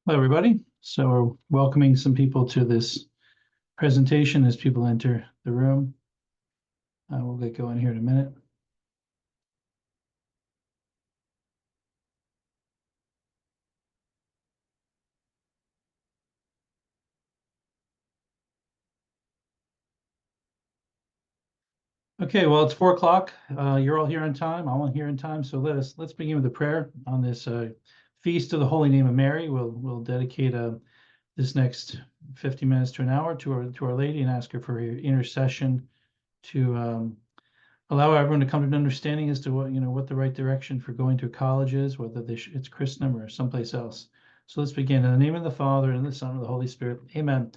Hello, everybody. So we're welcoming some people to this presentation as people enter the room. We'll get going here in a minute. Okay, well, it's 4 o'clock. You're all here on time. I'm all here in time. So let's begin with a prayer on this feast of the Holy Name of Mary. We'll dedicate this next 50 minutes to an hour to Our Lady and ask her for her intercession to allow everyone to come to an understanding as to what the right direction for going to college is, whether it's Christendom or someplace else. So let's begin. In the name of the Father, and the Son, and the Holy Spirit. Amen.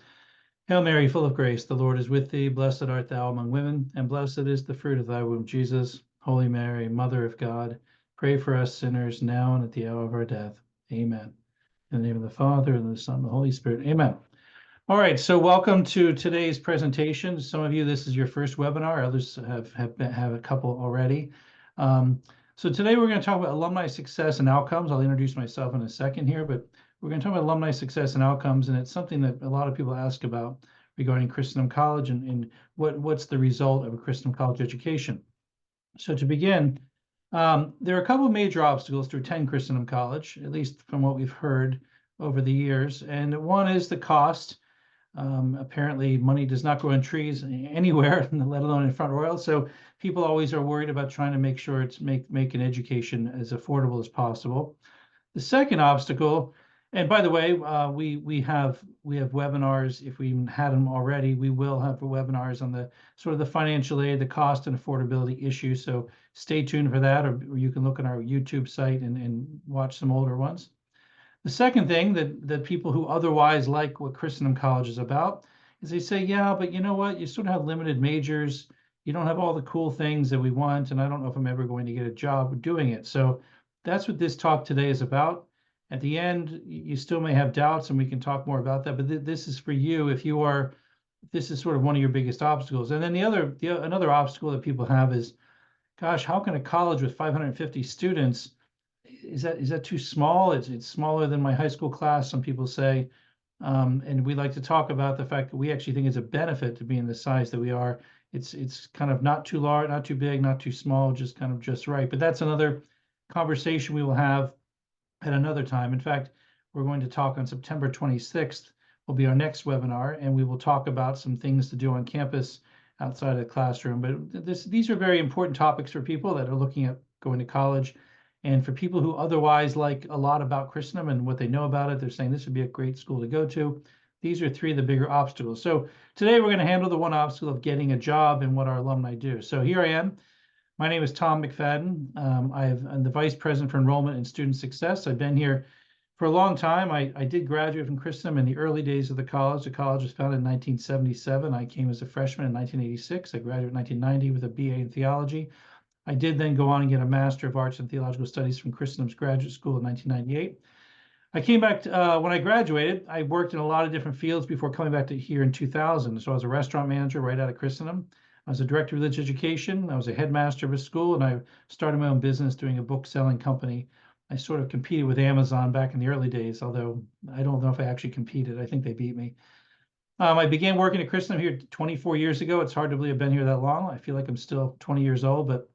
Hail Mary, full of grace, the Lord is with thee. Blessed art thou among women, and blessed is the fruit of thy womb, Jesus. Holy Mary, Mother of God, pray for us sinners now and at the hour of our death. Amen. In the name of the Father, and the Son, and the Holy Spirit. Amen. All right, so welcome to today's presentation. Some of you, this is your first webinar. Others have a couple already. So today we're going to talk about alumni success and outcomes. I'll introduce myself in a second here, but we're going to talk about alumni success and outcomes, and it's something that a lot of people ask about regarding Christendom College and what's the result of a Christendom College education. So to begin, there are a couple of major obstacles to attend Christendom College, at least from what we've heard over the years, and one is the cost. Apparently money does not grow on trees anywhere, let alone in Front Royal. So people always are worried about trying to make sure it's make an education as affordable as possible. The second obstacle, and by the way, we have webinars. If we even had them already, we will have webinars on the sort of the financial aid, the cost and affordability issue. So stay tuned for that, or you can look at our YouTube site and watch some older ones. The second thing that people who otherwise like what Christendom College is about is they say, yeah, but you know what? You sort of have limited majors. You don't have all the cool things that we want, and I don't know if I'm ever going to get a job doing it. So that's what this talk today is about. At the end, you still may have doubts, and we can talk more about that. But this is for you if this is sort of one of your biggest obstacles. And then another obstacle that people have is, gosh, how can a college with 550 students, is that too small? It's smaller than my high school class, some people say. And we like to talk about the fact that we actually think it's a benefit to being the size that we are. It's kind of not too large, not too big, not too small, just kind of just right. But that's another conversation we will have at another time. In fact, we're going to talk on September 26th, will be our next webinar, and we will talk about some things to do on campus outside of the classroom. But these are very important topics for people that are looking at going to college. And for people who otherwise like a lot about Christendom and what they know about it, they're saying this would be a great school to go to. These are three of the bigger obstacles. So today we're going to handle the one obstacle of getting a job and what our alumni do. So here I am. My name is Tom McFadden. I'm the Vice President for Enrollment and Student Success. I've been here for a long time. I did graduate from Christendom in the early days of the college. The college was founded in 1977. I came as a freshman in 1986. I graduated in 1990 with a BA in theology. I did then go on and get a Master of Arts in Theological Studies from Christendom's Graduate School in 1998. I came back when I graduated. I worked in a lot of different fields before coming back to here in 2000. So I was a restaurant manager right out of Christendom. I was a director of religious education. I was a headmaster of a school, and I started my own business doing a book selling company. I sort of competed with Amazon back in the early days, although I don't know if I actually competed. I think they beat me. I began working at Christendom here 24 years ago. It's hard to believe I've been here that long. I feel like I'm still 20 years old, but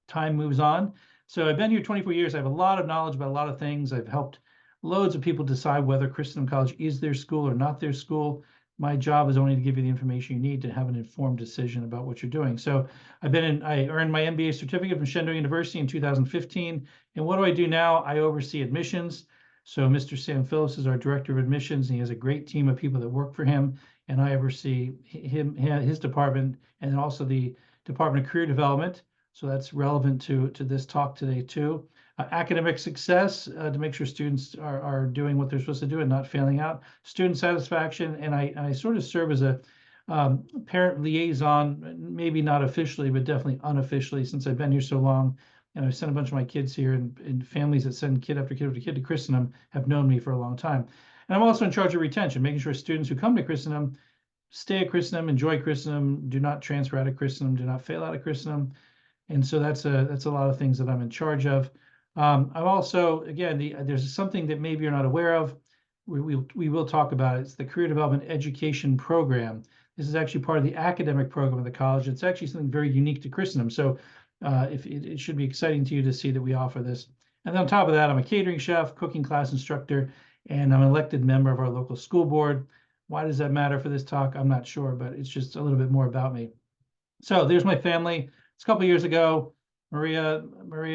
time moves on. So I've been here 24 years. I have a lot of knowledge about a lot of things. I've helped loads of people decide whether Christendom College is their school or not their school. My job is only to give you the information you need to have an informed decision about what you're doing. So I earned my MBA certificate from Shenandoah University in 2015. And what do I do now? I oversee admissions. So Mr. Sam Phillips is our director of admissions, and he has a great team of people that work for him. And I oversee his department, and also the Department of Career Development. So that's relevant to this talk today too. Academic success, to make sure students are doing what they're supposed to do and not failing out. Student satisfaction, and I sort of serve as a parent liaison, maybe not officially, but definitely unofficially, since I've been here so long. And I've sent a bunch of my kids here, and families that send kid after kid after kid to Christendom have known me for a long time. And I'm also in charge of retention, making sure students who come to Christendom stay at Christendom, enjoy Christendom, do not transfer out of Christendom, do not fail out of Christendom. And so that's a lot of things that I'm in charge of. I'm also, again, there's something that maybe you're not aware of. we will talk about it. It's the Career Development Education Program. This is actually part of the academic program of the college. It's actually something very unique to Christendom. So if it should be exciting to you to see that we offer this. And then on top of that, I'm a catering chef, cooking class instructor, and I'm an elected member of our local school board. Why does that matter for this talk? I'm not sure, but it's just a little bit more about me. So there's my family. It's a couple of years ago. Maria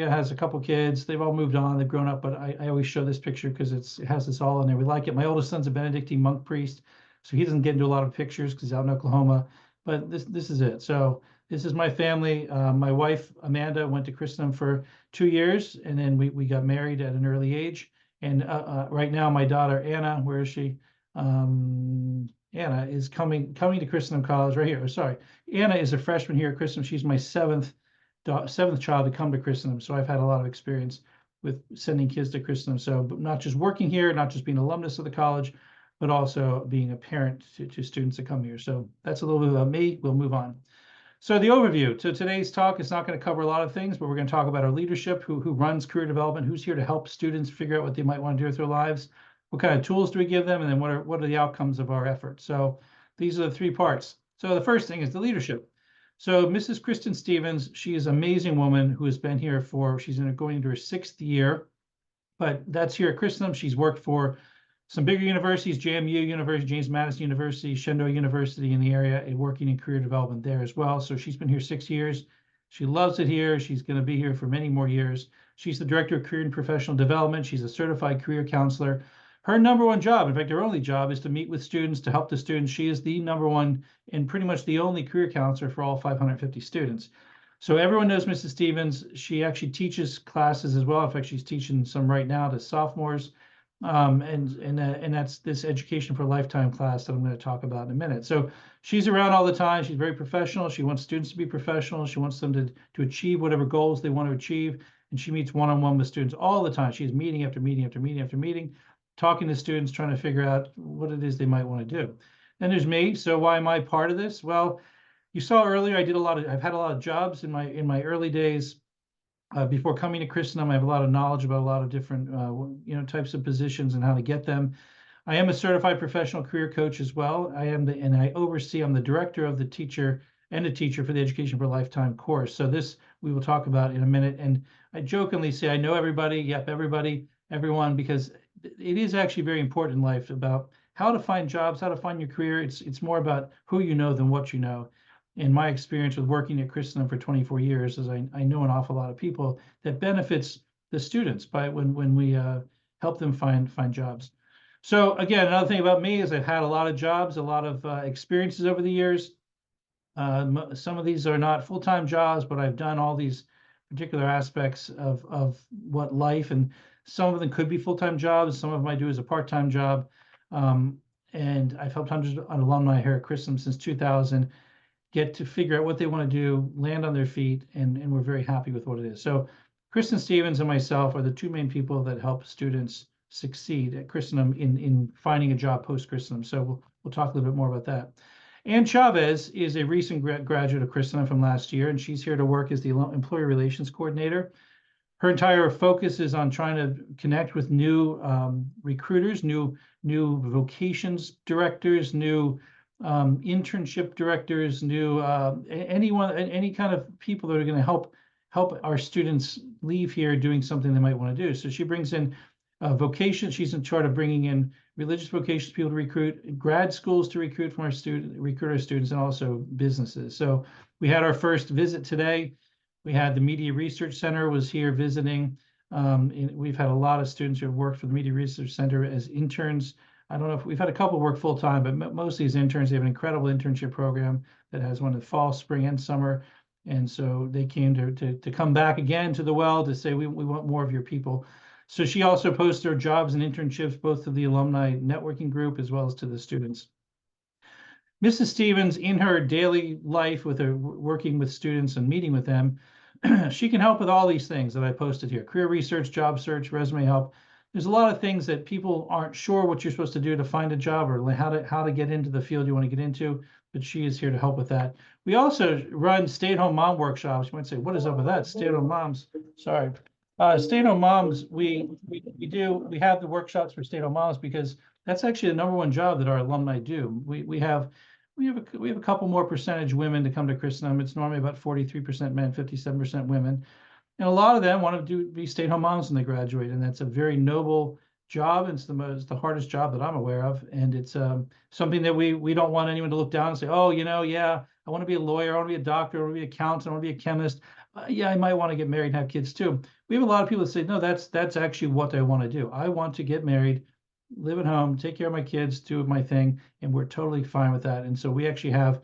has a couple kids. They've all moved on. They've grown up, but I always show this picture because it has this all in there. We like it. My oldest son's a Benedictine monk priest, so he doesn't get into a lot of pictures because he's out in Oklahoma. But this is it. So this is my family. My wife Amanda went to Christendom for 2 years, and then we got married at an early age. And right now, my daughter Anna, where is she? Anna is coming to Christendom College right here. Oh, sorry, Anna is a freshman here at Christendom. She's my seventh child to come to Christendom. So I've had a lot of experience with sending kids to Christendom. So but not just working here, not just being an alumnus of the college, but also being a parent to students that come here. So that's a little bit about me. We'll move on. So the overview to today's talk is not going to cover a lot of things, but we're going to talk about our leadership, who runs career development, who's here to help students figure out what they might want to do with their lives, what kind of tools do we give them, and then what are the outcomes of our efforts. So these are the 3 parts. So the first thing is the leadership. So Mrs. Kristen Stevens, she is an amazing woman who has been here she's going into her 6th year, but that's here at Christendom. She's worked for some bigger universities, JMU University, James Madison University, Shendo University in the area, and working in career development there as well. So she's been here 6 years. She loves it here. She's going to be here for many more years. She's the director of career and professional development. She's a certified career counselor. Her number one job, in fact, her only job, is to meet with students, to help the students. She is the number one and pretty much the only career counselor for all 550 students. So everyone knows Mrs. Stevens. She actually teaches classes as well. In fact, she's teaching some right now to sophomores. And that's this Education for a Lifetime class that I'm going to talk about in a minute. So she's around all the time. She's very professional. She wants students to be professional. She wants them to achieve whatever goals they want to achieve. And she meets one-on-one with students all the time. She's meeting after meeting after meeting after meeting, talking to students, trying to figure out what it is they might want to do. Then there's me. So why am I part of this? Well, you saw earlier, I've had a lot of jobs in my early days. Before coming to Christendom, I have a lot of knowledge about a lot of different types of positions and how to get them. I am a certified professional career coach as well. I'm the director of the teacher for the Education for a Lifetime course. So this we will talk about in a minute. And I jokingly say I know everybody. Yep, everybody, everyone, because it is actually very important in life about how to find jobs, how to find your career. It's more about who you know than what you know. In my experience with working at Christendom for 24 years, is I know an awful lot of people that benefits the students by when we help them find jobs. So again, another thing about me is I've had a lot of jobs, a lot of experiences over the years. Some of these are not full-time jobs, but I've done all these particular aspects of what life, and some of them could be full-time jobs. Some of them I do as a part-time job. And I've helped hundreds of alumni here at Christendom since 2000. Get to figure out what they want to do, land on their feet, and we're very happy with what it is. So Kristen Stevens and myself are the 2 main people that help students succeed at Christendom in finding a job post-Christendom. So we'll talk a little bit more about that. Ann Chavez is a recent graduate of Christendom from last year, and she's here to work as the employee relations coordinator. Her entire focus is on trying to connect with new recruiters, new vocations directors, new internship directors, any kind of people that are going to help our students leave here doing something they might want to do. So she brings in vocation. She's in charge of bringing in religious vocations people to recruit, grad schools to recruit from our students, and also businesses. So we had our first visit today. We had the Media Research Center was here visiting. We've had a lot of students who have worked for the Media Research Center as interns. I don't know if we've had a couple work full time, but mostly as interns. They have an incredible internship program that has one in the fall, spring, and summer. And so they came to come back again to the well to say, we want more of your people. So she also posts her jobs and internships, both to the alumni networking group as well as to the students. Mrs. Stevens, in her daily life with her working with students and meeting with them, she can help with all these things that I posted here: career research, job search, resume help. There's a lot of things that people aren't sure what you're supposed to do to find a job or how to get into the field you want to get into, but she is here to help with that. We also run stay-at-home mom workshops. You might say, what is up with that? Stay-at-home moms. Sorry. Stay-at-home moms, we have the workshops for stay-at-home moms because That's actually the #1 job that our alumni do. We have a couple more percentage women to come to Christendom. It's normally about 43% men, 57% women. And a lot of them want to be stay-at-home moms when they graduate, and that's a very noble job. It's the hardest job that I'm aware of, and it's something that we don't want anyone to look down and say, oh, yeah, I want to be a lawyer, I want to be a doctor, I want to be an accountant, I want to be a chemist. Yeah, I might want to get married and have kids too. We have a lot of people that say, no, that's actually what I want to do. I want to get married, live at home, take care of my kids, do my thing, and we're totally fine with that. And so we actually have,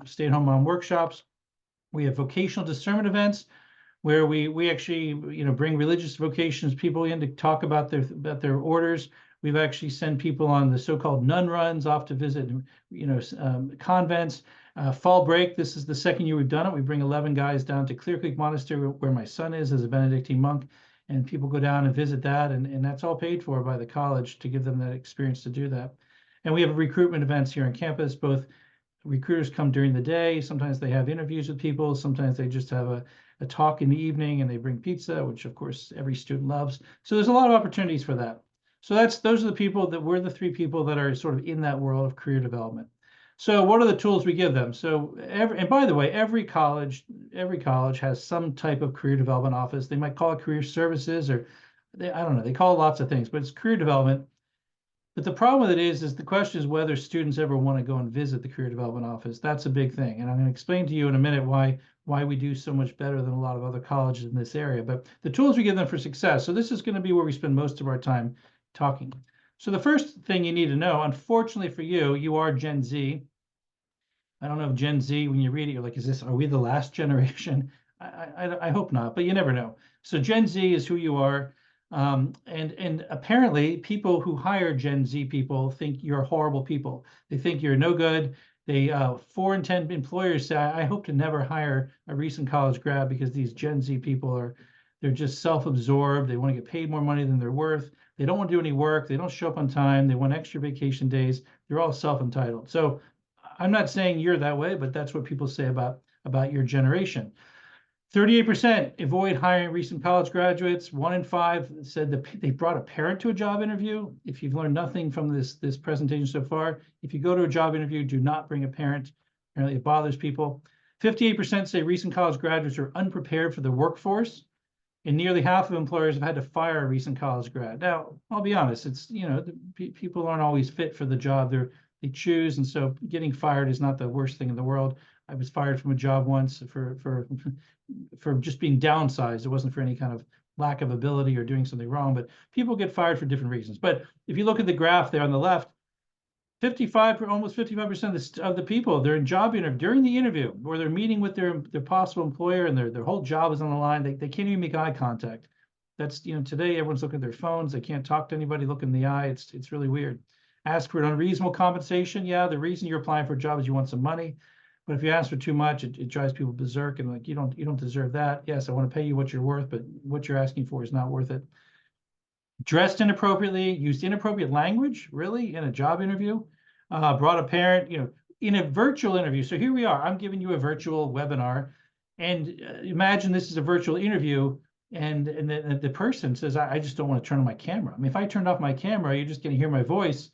stay-at-home mom workshops. We have vocational discernment events where we actually bring religious vocations people in to talk about their orders. We've actually sent people on the so-called nun runs off to visit convents. Fall break, this is the second year we've done it. We bring 11 guys down to Clear Creek Monastery where my son is as a Benedictine monk, and people go down and visit that, and that's all paid for by the college to give them that experience to do that. And we have recruitment events here on campus. Both recruiters come during the day. Sometimes they have interviews with people. Sometimes they just have a talk in the evening, and they bring pizza, which of course every student loves. So there's a lot of opportunities for that. So those are the people that we're the 3 people that are sort of in that world of career development. So what are the tools we give them? So and by the way, every college has some type of career development office. They might call it career services, or I don't know, they call it lots of things, but it's career development. But the problem with it is the question is whether students ever want to go and visit the career development office. That's a big thing. And I'm going to explain to you in a minute why we do so much better than a lot of other colleges in this area. But the tools we give them for success. So this is going to be where we spend most of our time talking. So the first thing you need to know, unfortunately for you, you are Gen Z. I don't know if Gen Z, when you read it, you're like, are we the last generation? I hope not, but you never know. So Gen Z is who you are. And apparently people who hire Gen Z people think you're horrible people. They think you're no good. 4 in 10 employers say, I hope to never hire a recent college grad because these Gen Z people they're just self-absorbed. They want to get paid more money than they're worth. They don't want to do any work. They don't show up on time. They want extra vacation days. They're all self-entitled. So I'm not saying you're that way, but that's what people say about your generation. 38% avoid hiring recent college graduates. 1 in 5 said that they brought a parent to a job interview. If you've learned nothing from this presentation so far, if you go to a job interview, do not bring a parent. Apparently it bothers people. 58% say recent college graduates are unprepared for the workforce, and nearly half of employers have had to fire a recent college grad. Now, I'll be honest, it's people aren't always fit for the job they choose, and so getting fired is not the worst thing in the world. I was fired from a job once for just being downsized. It wasn't for any kind of lack of ability or doing something wrong, but people get fired for different reasons. But if you look at the graph there on the left, almost 55% of the people, they're in job interview during the interview, or they're meeting with their possible employer, and their whole job is on the line. They can't even make eye contact. That's today everyone's looking at their phones. They can't talk to anybody, look in the eye. It's really weird. Ask for an unreasonable compensation. Yeah, the reason you're applying for a job is you want some money. But if you ask for too much, it drives people berserk, and like you don't deserve that. Yes, I want to pay you what you're worth, but what you're asking for is not worth it. Dressed inappropriately, used inappropriate language, really, in a job interview. Brought a parent, in a virtual interview. So here we are. I'm giving you a virtual webinar, and imagine this is a virtual interview, and the person says, I just don't want to turn on my camera. I mean, if I turned off my camera, you're just going to hear my voice,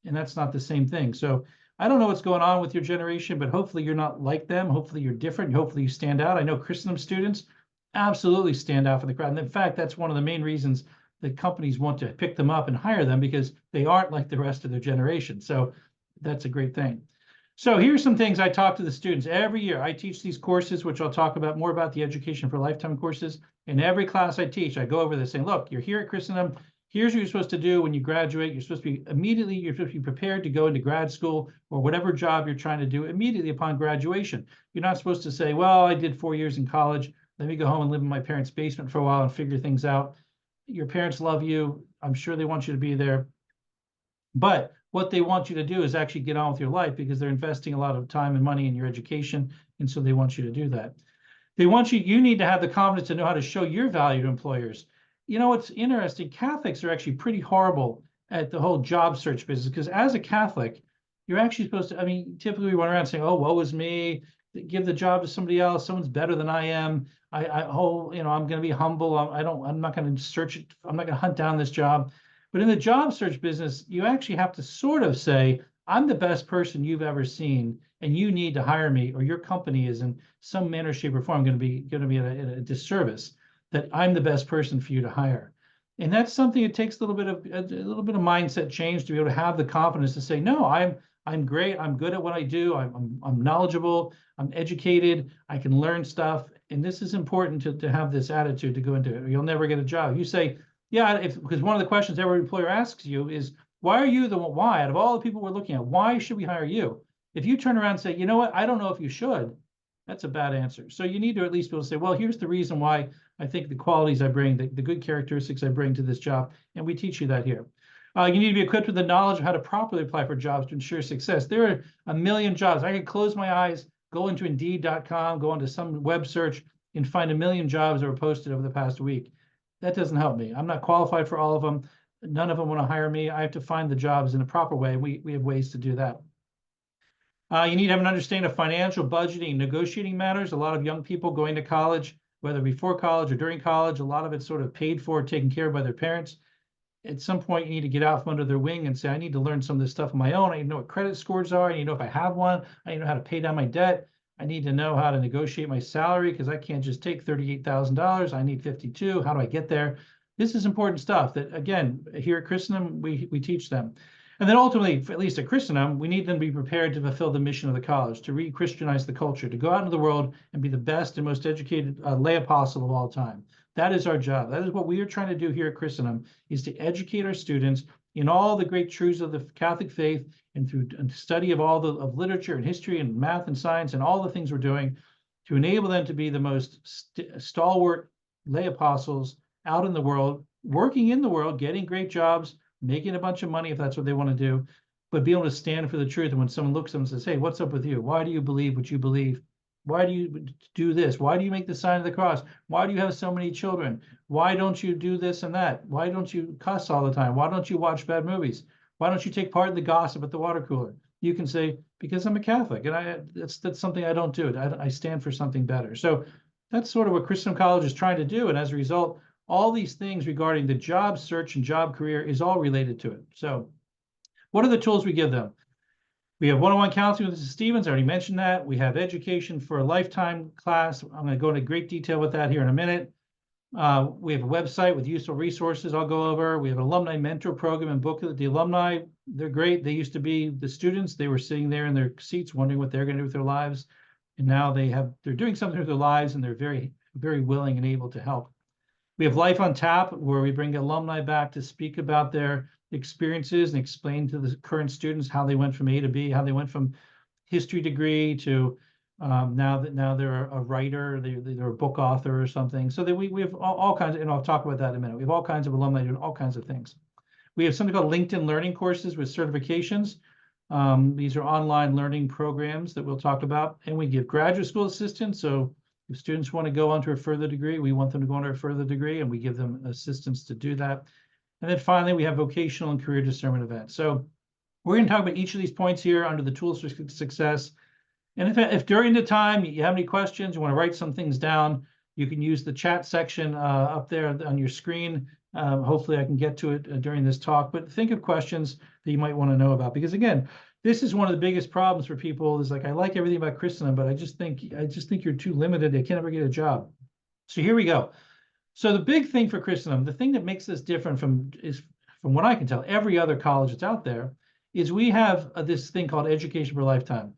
and that's not the same thing. So I don't know what's going on with your generation, but hopefully you're not like them. Hopefully you're different. Hopefully you stand out. I know Christendom students absolutely stand out for the crowd. And in fact, that's one of the main reasons that companies want to pick them up and hire them, because they aren't like the rest of their generation. So that's a great thing. So here's some things I talk to the students every year. I teach these courses, which I'll talk about more about the Education for Lifetime courses. In every class I teach, I go over this saying, look, you're here at Christendom. Here's what you're supposed to do when you graduate. You're supposed to be prepared to go into grad school or whatever job you're trying to do immediately upon graduation. You're not supposed to say, well, I did 4 years in college. Let me go home and live in my parents' basement for a while and figure things out. Your parents love you. I'm sure they want you to be there. But what they want you to do is actually get on with your life, because they're investing a lot of time and money in your education. And so they want you to do that. You need to have the confidence to know how to show your value to employers. What's interesting, Catholics are actually pretty horrible at the whole job search business, because as a Catholic, you're actually supposed to, typically we run around saying, oh, woe is me, give the job to somebody else, someone's better than I am. I'm going to be humble. I'm not going to search it. I'm not going to hunt down this job. But in the job search business, you actually have to sort of say, I'm the best person you've ever seen, and you need to hire me, or your company is in some manner, shape, or form going to be at a disservice, that I'm the best person for you to hire. And that's something it takes a little bit of mindset change to be able to have the confidence to say, no, I'm great. I'm good at what I do. I'm knowledgeable. I'm educated. I can learn stuff. And this is important to have this attitude to go into it. You'll never get a job. You say, yeah, because one of the questions every employer asks you is, why are you the one? Why, out of all the people we're looking at, why should we hire you? If you turn around and say, you know what, I don't know if you should, that's a bad answer. So you need to at least be able to say, well, here's the reason why I think the qualities I bring, the good characteristics I bring to this job, and we teach you that here. You need to be equipped with the knowledge of how to properly apply for jobs to ensure success. There are a million jobs. I could close my eyes, go into Indeed.com, go into some web search, and find a million jobs that were posted over the past week. That doesn't help me. I'm not qualified for all of them. None of them want to hire me. I have to find the jobs in a proper way. We have ways to do that. You need to have an understanding of financial budgeting, negotiating matters. A lot of young people going to college, whether before college or during college, a lot of it's sort of paid for, taken care of by their parents. At some point, you need to get out from under their wing and say, I need to learn some of this stuff on my own. I need to know what credit scores are. I need to know if I have one. I need to know how to pay down my debt. I need to know how to negotiate my salary because I can't just take $38,000. I need 52. How do I get there? This is important stuff that, again, here at Christendom, we teach them. And then ultimately, at least at Christendom, we need them to be prepared to fulfill the mission of the college, to re-Christianize the culture, to go out into the world and be the best and most educated lay apostle of all time. That is our job. That is what we are trying to do here at Christendom, is to educate our students in all the great truths of the Catholic faith and through study of all the literature and history and math and science and all the things we're doing to enable them to be the most stalwart lay apostles out in the world, working in the world, getting great jobs, making a bunch of money if that's what they want to do, but be able to stand for the truth. And when someone looks at them and says, hey, what's up with you? Why do you believe what you believe? Why do you do this? Why do you make the sign of the cross? Why do you have so many children? Why don't you do this and that? Why don't you cuss all the time? Why don't you watch bad movies? Why don't you take part in the gossip at the water cooler? You can say, because I'm a Catholic, and that's something I don't do. I stand for something better. So that's sort of what Christendom College is trying to do. And as a result, all these things regarding the job search and job career is all related to it. So what are the tools we give them? We have one-on-one counseling with Mrs. Stevens. I already mentioned that. We have education for a lifetime class. I'm going to go into great detail with that here in a minute. We have a website with useful resources I'll go over. We have an alumni mentor program and booklet. The alumni, they're great. They used to be the students. They were sitting there in their seats wondering what they're going to do with their lives. And now they're doing something with their lives, and they're very, very willing and able to help. We have Life on Tap, where we bring alumni back to speak about their experiences and explain to the current students how they went from A to B, how they went from history degree to now they're a writer, they're a book author or something. So that we have all kinds of, and I'll talk about that in a minute. We have all kinds of alumni doing all kinds of things. We have something called LinkedIn learning courses with certifications. These are online learning programs that we'll talk about. And we give graduate school assistance. So if students want to go on to a further degree, we want them to go on to a further degree, and we give them assistance to do that. And then finally, we have vocational and career discernment events. So we're going to talk about each of these points here under the tools for success. And if during the time you have any questions, you want to write some things down, you can use the chat section up there on your screen. Hopefully I can get to it during this talk, but think of questions that you might want to know about, because again, this is one of the biggest problems for people is like, I like everything about Christendom, but I just think you're too limited. I can't ever get a job. So here we go. So the big thing for Christendom, the thing that makes us different from what I can tell, every other college that's out there, is we have this thing called Education for a Lifetime.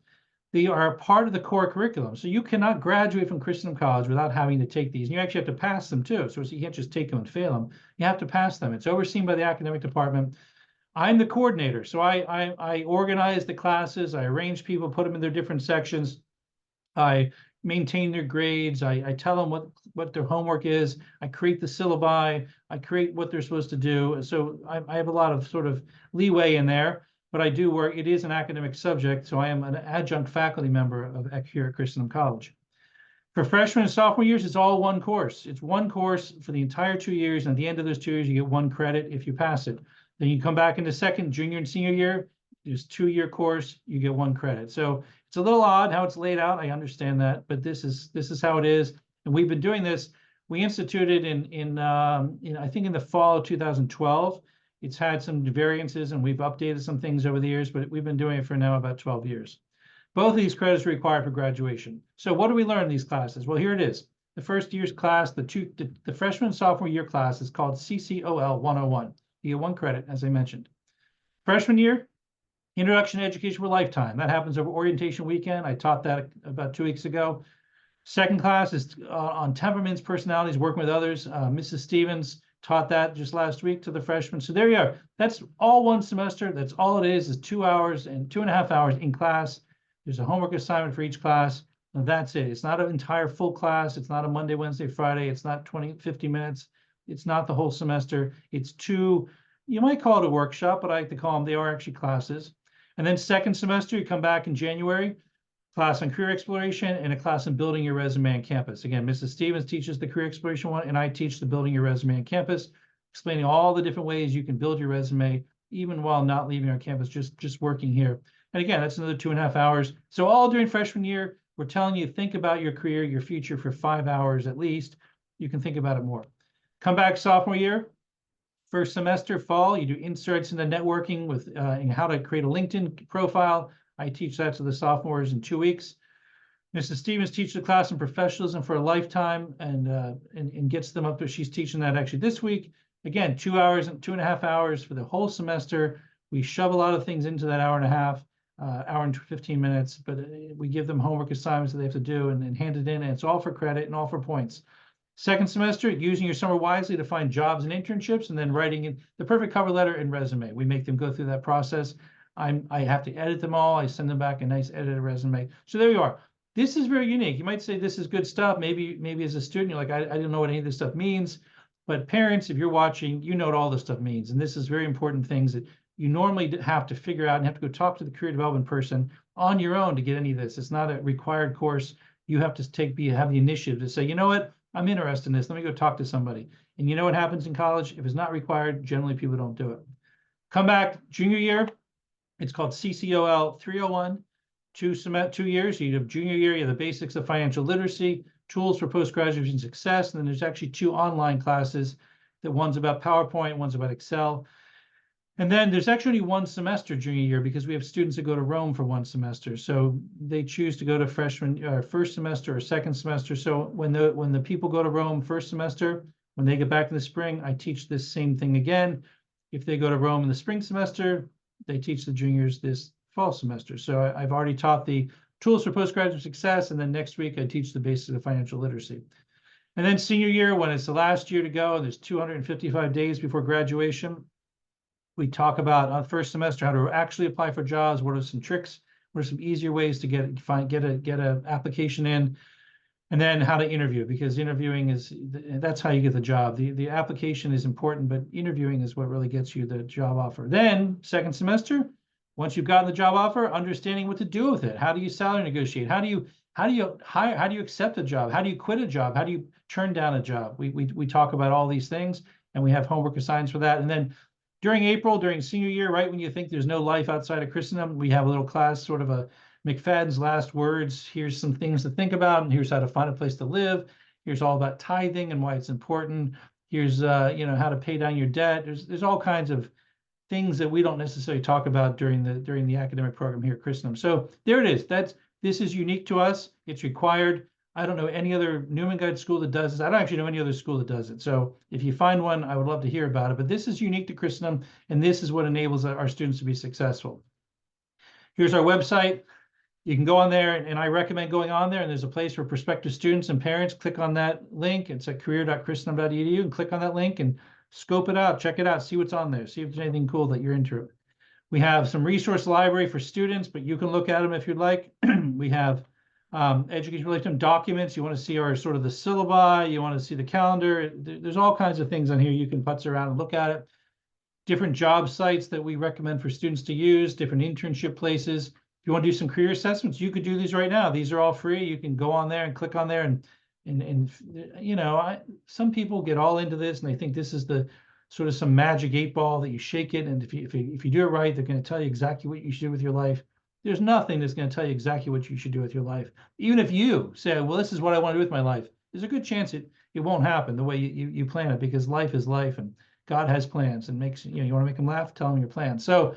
They are part of the core curriculum. So you cannot graduate from Christendom College without having to take these. And you actually have to pass them too. So you can't just take them and fail them. You have to pass them. It's overseen by the academic department. I'm the coordinator. So I organize the classes. I arrange people, put them in their different sections. I maintain their grades. I tell them what their homework is. I create the syllabi. I create what they're supposed to do. So I have a lot of sort of leeway in there, but I do work. It is an academic subject, so I am an adjunct faculty member here at Christendom College. For freshman and sophomore years, it's all one course. It's one course for the entire 2 years, and at the end of those 2 years, you get 1 credit if you pass it. Then you come back into second, junior, and senior year. It's 2-year course. You get 1 credit. So it's a little odd how it's laid out. I understand that, but this is how it is. And we've been doing this. We instituted in I think in the fall of 2012, It's had some variances, and we've updated some things over the years, but we've been doing it for now about 12 years. Both of these credits are required for graduation. So what do we learn in these classes? Well, here it is. The first year's class, the freshman and sophomore year class is called CCOL 101. You get 1 credit, as I mentioned. Freshman year, Introduction to Education for Lifetime. That happens over orientation weekend. I taught that about 2 weeks ago. Second class is on temperaments, personalities, working with others. Mrs. Stevens taught that just last week to the freshmen. So there you are. That's all 1 semester. That's all it is 2 hours and 2.5 hours in class. There's a homework assignment for each class. And that's it. It's not an entire full class. It's not a Monday, Wednesday, Friday. It's not 50 minutes. It's not the whole semester. It's 2, you might call it a workshop, but I like to call them, they are actually classes. And then second semester, you come back in January, class on career exploration and a class on building your resume on campus. Again, Mrs. Stevens teaches the career exploration one, and I teach the building your resume on campus, explaining all the different ways you can build your resume, even while not leaving our campus, just working here. And again, that's another 2.5 hours. So all during freshman year, we're telling you, think about your career, your future for 5 hours at least. You can think about it more. Come back sophomore year, first semester, fall, you do insights into networking with and how to create a LinkedIn profile. I teach that to the sophomores in 2 weeks. Mrs. Stevens teaches the class in professionalism for a lifetime and gets them up there. She's teaching that actually this week. Again, 2 hours and 2.5 hours for the whole semester. We shove a lot of things into that hour and a half, hour and 15 minutes, but we give them homework assignments that they have to do and hand it in, and it's all for credit and all for points. Second semester, using your summer wisely to find jobs and internships, and then writing the perfect cover letter and resume. We make them go through that process. I have to edit them all. I send them back a nice edited resume. So there you are. This is very unique. You might say this is good stuff. Maybe as a student, you're like, I don't know what any of this stuff means. But parents, if you're watching, you know what all this stuff means. And this is very important things that you normally have to figure out and have to go talk to the career development person on your own to get any of this. It's not a required course. You have to have the initiative to say, you know what? I'm interested in this. Let me go talk to somebody. And you know what happens in college? If it's not required, generally people don't do it. Come back junior year. It's called CCOL 301. 2 years. You have junior year, you have the basics of financial literacy, tools for post-graduation success, and then there's actually 2 online classes. That one's about PowerPoint, one's about Excel. And then there's actually 1 semester junior year because we have students that go to Rome for 1 semester. So they choose to go to first semester or second semester. So when the people go to Rome first semester, when they get back in the spring, I teach this same thing again. If they go to Rome in the spring semester, they teach the juniors this fall semester. So I've already taught the tools for postgraduate success, and then next week I teach the basics of financial literacy. And then senior year, when it's the last year to go, and there's 255 days before graduation, we talk about on first semester how to actually apply for jobs. What are some tricks? What are some easier ways to get an application in? And then how to interview, because interviewing that's how you get the job. The application is important, but interviewing is what really gets you the job offer. Then second semester, once you've gotten the job offer, understanding what to do with it. How do you salary negotiate? How do you hire? How do you accept a job? How do you quit a job? How do you turn down a job? We talk about all these things, and we have homework assignments for that. And then during April, during senior year, right when you think there's no life outside of Christendom, we have a little class, sort of a McFadden's last words. Here's some things to think about, and here's how to find a place to live. Here's all about tithing and why it's important. Here's how to pay down your debt. There's all kinds of things that we don't necessarily talk about during the academic program here at Christendom. So there it is. This is unique to us. It's required. I don't know any other Newman Guide school that does this. I don't actually know any other school that does it. So if you find one, I would love to hear about it. But this is unique to Christendom, and this is what enables our students to be successful. Here's our website. You can go on there, and I recommend going on there, and there's a place for prospective students and parents. Click on that link. It's at career.christendom.edu, and click on that link and scope it out, check it out, see what's on there, see if there's anything cool that you're into. We have some resource library for students, but you can look at them if you'd like. We have education lifetime documents. You want to see our sort of the syllabi, you want to see the calendar. There's all kinds of things on here. You can putz around and look at it. Different job sites that we recommend for students to use, different internship places. If you want to do some career assessments, you could do these right now. These are all free. You can go on there and click on there, and some people get all into this and they think this is the sort of some magic 8-ball that you shake it, and if you do it right, they're going to tell you exactly what you should do with your life. There's nothing that's going to tell you exactly what you should do with your life. Even if you say, well, this is what I want to do with my life, there's a good chance it won't happen the way you plan it, because life is life, and God has plans and makes, you want to make them laugh, tell them your plan. So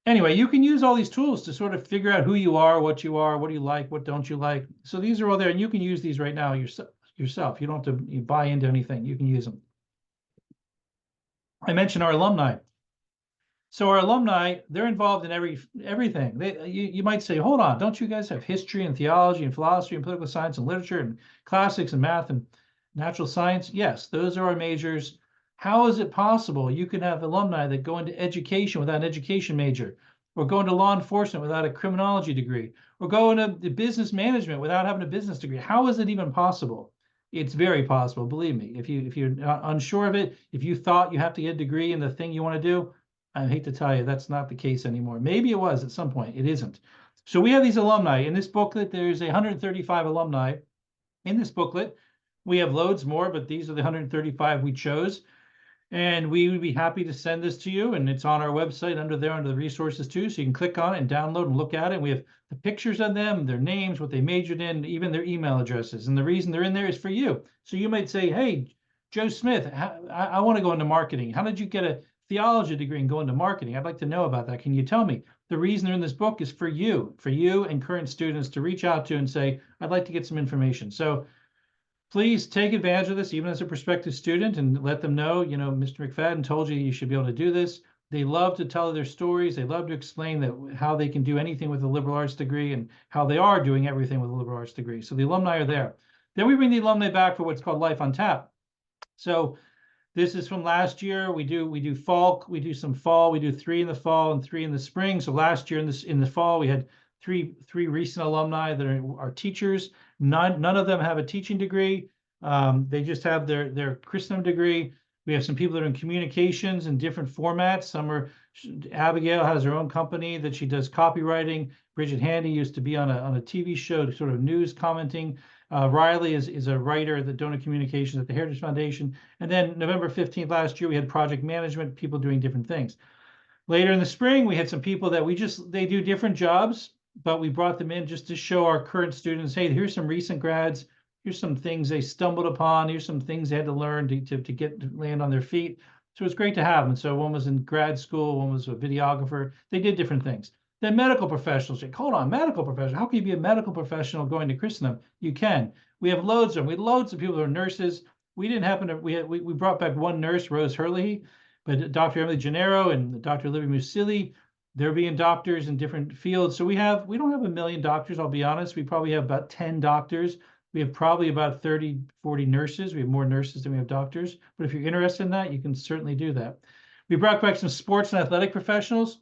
anyway, you can use all these tools to sort of figure out who you are, what do you like, what don't you like. So these are all there, and you can use these right now yourself. You don't have to buy into anything. You can use them. I mentioned our alumni. So our alumni, they're involved in everything. You might say, hold on, don't you guys have history and theology and philosophy and political science and literature and classics and math and natural science? Yes, those are our majors. How is it possible you can have alumni that go into education without an education major, or go into law enforcement without a criminology degree, or go into business management without having a business degree? How is it even possible? It's very possible, believe me. If you're unsure of it, if you thought you have to get a degree in the thing you want to do, I hate to tell you, that's not the case anymore. Maybe it was at some point. It isn't. So we have these alumni. In this booklet, there's 135 alumni. In this booklet, we have loads more, but these are the 135 we chose. And we would be happy to send this to you. And it's on our website under the resources too. So you can click on it and download and look at it. We have the pictures of them, their names, what they majored in, even their email addresses. And the reason they're in there is for you. So you might say, hey, Joe Smith, I want to go into marketing. How did you get a theology degree and go into marketing? I'd like to know about that. Can you tell me? The reason they're in this book is for you and current students to reach out to and say, I'd like to get some information. So please take advantage of this, even as a prospective student, and let them know, Mr. McFadden told you should be able to do this. They love to tell their stories. They love to explain how they can do anything with a liberal arts degree and how they are doing everything with a liberal arts degree. So the alumni are there. Then we bring the alumni back for what's called Life on Tap. So this is from last year. We do fall. We do some fall. We do 3 in the fall and 3 in the spring. So last year in the fall, we had three recent alumni that are teachers. None of them have a teaching degree. They just have their Christendom degree. We have some people that are in communications in different formats. Abigail has her own company that she does copywriting. Bridget Handy used to be on a TV show, sort of news commenting. Riley is a writer at the Donor Communications at the Heritage Foundation. And then November 15th last year, we had project management, people doing different things. Later in the spring, we had some people that they do different jobs, but we brought them in just to show our current students, hey, here's some recent grads. Here's some things they stumbled upon. Here's some things they had to learn to land on their feet. So it's great to have them. So one was in grad school, one was a videographer. They did different things. Then medical professionals. Hold on, medical professional. How can you be a medical professional going to Christendom? You can. We have loads of them. We have loads of people who are nurses. We didn't happen to. We brought back one nurse, Rose Hurley, but Dr. Emily Gennaro and Dr. Olivia Musili, they're being doctors in different fields. So we don't have 1 million doctors. I'll be honest. We probably have about 10 doctors. We have probably about 30, 40 nurses. We have more nurses than we have doctors. But if you're interested in that, you can certainly do that. We brought back some sports and athletic professionals.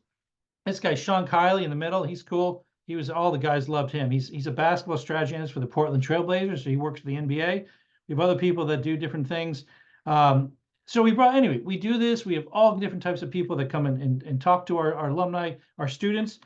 This guy, Sean Kiley in the middle, he's cool. All the guys loved him. He's a basketball strategy analyst for the Portland Trailblazers, so he works for the NBA. We have other people that do different things. So we do this. We have all different types of people that come in and talk to our alumni, our students.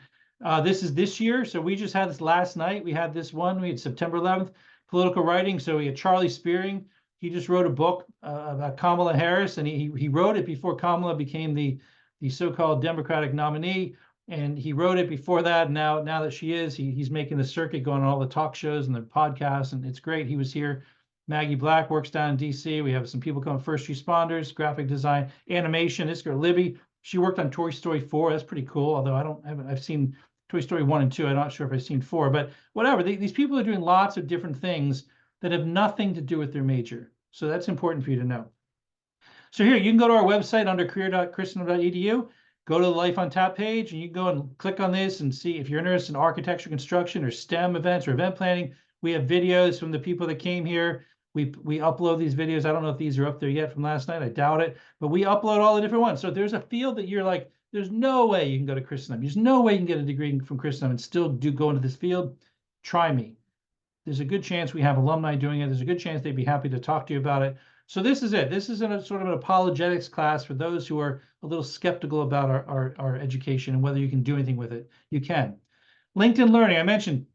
This is this year. So we just had this last night. We had this one. We had September 11th, political writing. So we had Charlie Spearing. He just wrote a book about Kamala Harris, and he wrote it before Kamala became the so-called Democratic nominee. And he wrote it before that. Now that she is, he's making the circuit, going on all the talk shows and the podcasts, and it's great. He was here. Maggie Black works down in DC. We have some people coming, first responders, graphic design, animation. This girl, Libby, she worked on Toy Story 4. That's pretty cool. Although I've seen Toy Story 1 and 2. I'm not sure if I've seen 4, but whatever. These people are doing lots of different things that have nothing to do with their major. So that's important for you to know. So here, you can go to our website under career.christendom.edu. Go to the Life on Tap page, and you can go and click on this and see if you're interested in architecture, construction, or STEM events or event planning. We have videos from the people that came here. We upload these videos. I don't know if these are up there yet from last night. I doubt it. But we upload all the different ones. So if there's a field that you're like, there's no way you can go to Christendom. There's no way you can get a degree from Christendom and still go into this field. Try me. There's a good chance we have alumni doing it. There's a good chance they'd be happy to talk to you about it. So this is it. This is a sort of an apologetics class for those who are a little skeptical about our education and whether you can do anything with it. You can. LinkedIn Learning, I mentioned,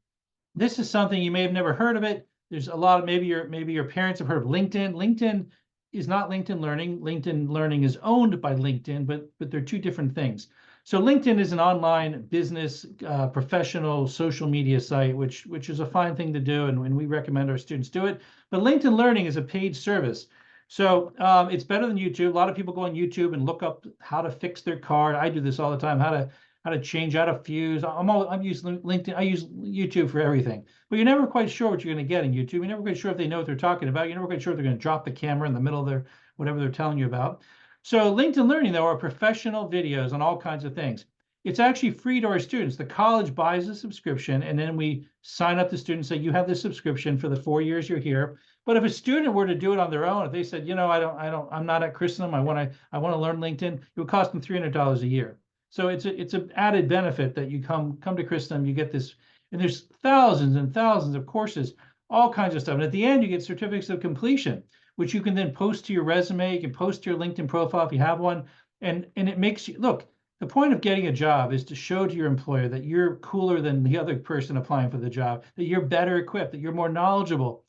this is something you may have never heard of it. There's a lot of, maybe your parents have heard of LinkedIn. LinkedIn is not LinkedIn Learning. LinkedIn Learning is owned by LinkedIn, but they're two different things. So LinkedIn is an online business, professional social media site, which is a fine thing to do, and we recommend our students do it. But LinkedIn Learning is a paid service. So it's better than YouTube. A lot of people go on YouTube and look up how to fix their car. I do this all the time. How to change out a fuse. I'm using LinkedIn. I use YouTube for everything. But you're never quite sure what you're going to get in YouTube. You're never quite sure if they know what they're talking about. You're never quite sure if they're going to drop the camera in the middle of their whatever they're telling you about. So LinkedIn Learning, though, are professional videos on all kinds of things. It's actually free to our students. The college buys a subscription, and then we sign up the students, say you have this subscription for the 4 years you're here. But if a student were to do it on their own, if they said, I'm not at Christendom, I want to learn LinkedIn, it would cost them $300 a year. So it's an added benefit that you come to Christendom, you get this, and there's thousands and thousands of courses, all kinds of stuff. And at the end, you get certificates of completion, which you can then post to your resume, you can post to your LinkedIn profile if you have one, and it makes you look. The point of getting a job is to show to your employer that you're cooler than the other person applying for the job, that you're better equipped, that you're more knowledgeable.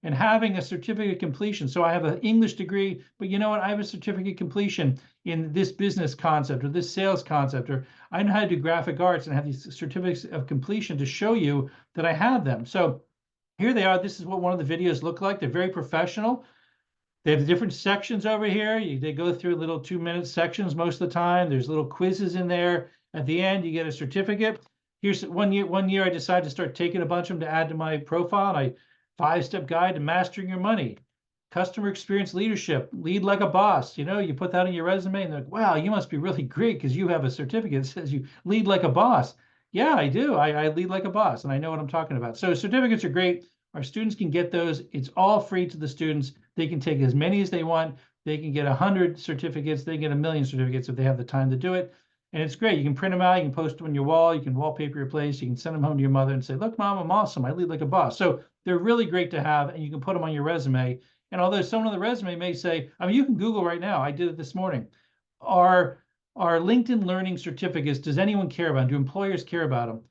And having a certificate of completion. So I have an English degree, but you know what? I have a certificate of completion in this business concept or this sales concept, or I know how to do graphic arts and have these certificates of completion to show you that I have them. So here they are. This is what one of the videos look like. They're very professional. They have different sections over here. They go through little 2-minute sections most of the time. There's little quizzes in there. At the end, you get a certificate. Here's one year I decided to start taking a bunch of them to add to my profile. And 5-step guide to mastering your money, customer experience leadership, lead like a boss. You put that in your resume and they're like, wow, you must be really great because you have a certificate that says you lead like a boss. Yeah, I do. I lead like a boss and I know what I'm talking about. So certificates are great. Our students can get those. It's all free to the students. They can take as many as they want. They can get 100 certificates. They can get 1,000,000 certificates if they have the time to do it. And it's great. You can print them out. You can post them on your wall. You can wallpaper your place. You can send them home to your mother and say, look, Mom, I'm awesome. I lead like a boss. So they're really great to have, and you can put them on your resume. And although someone on the resume may say, you can Google right now. I did it this morning. Are LinkedIn Learning certificates, does anyone care about them? Do employers care about them?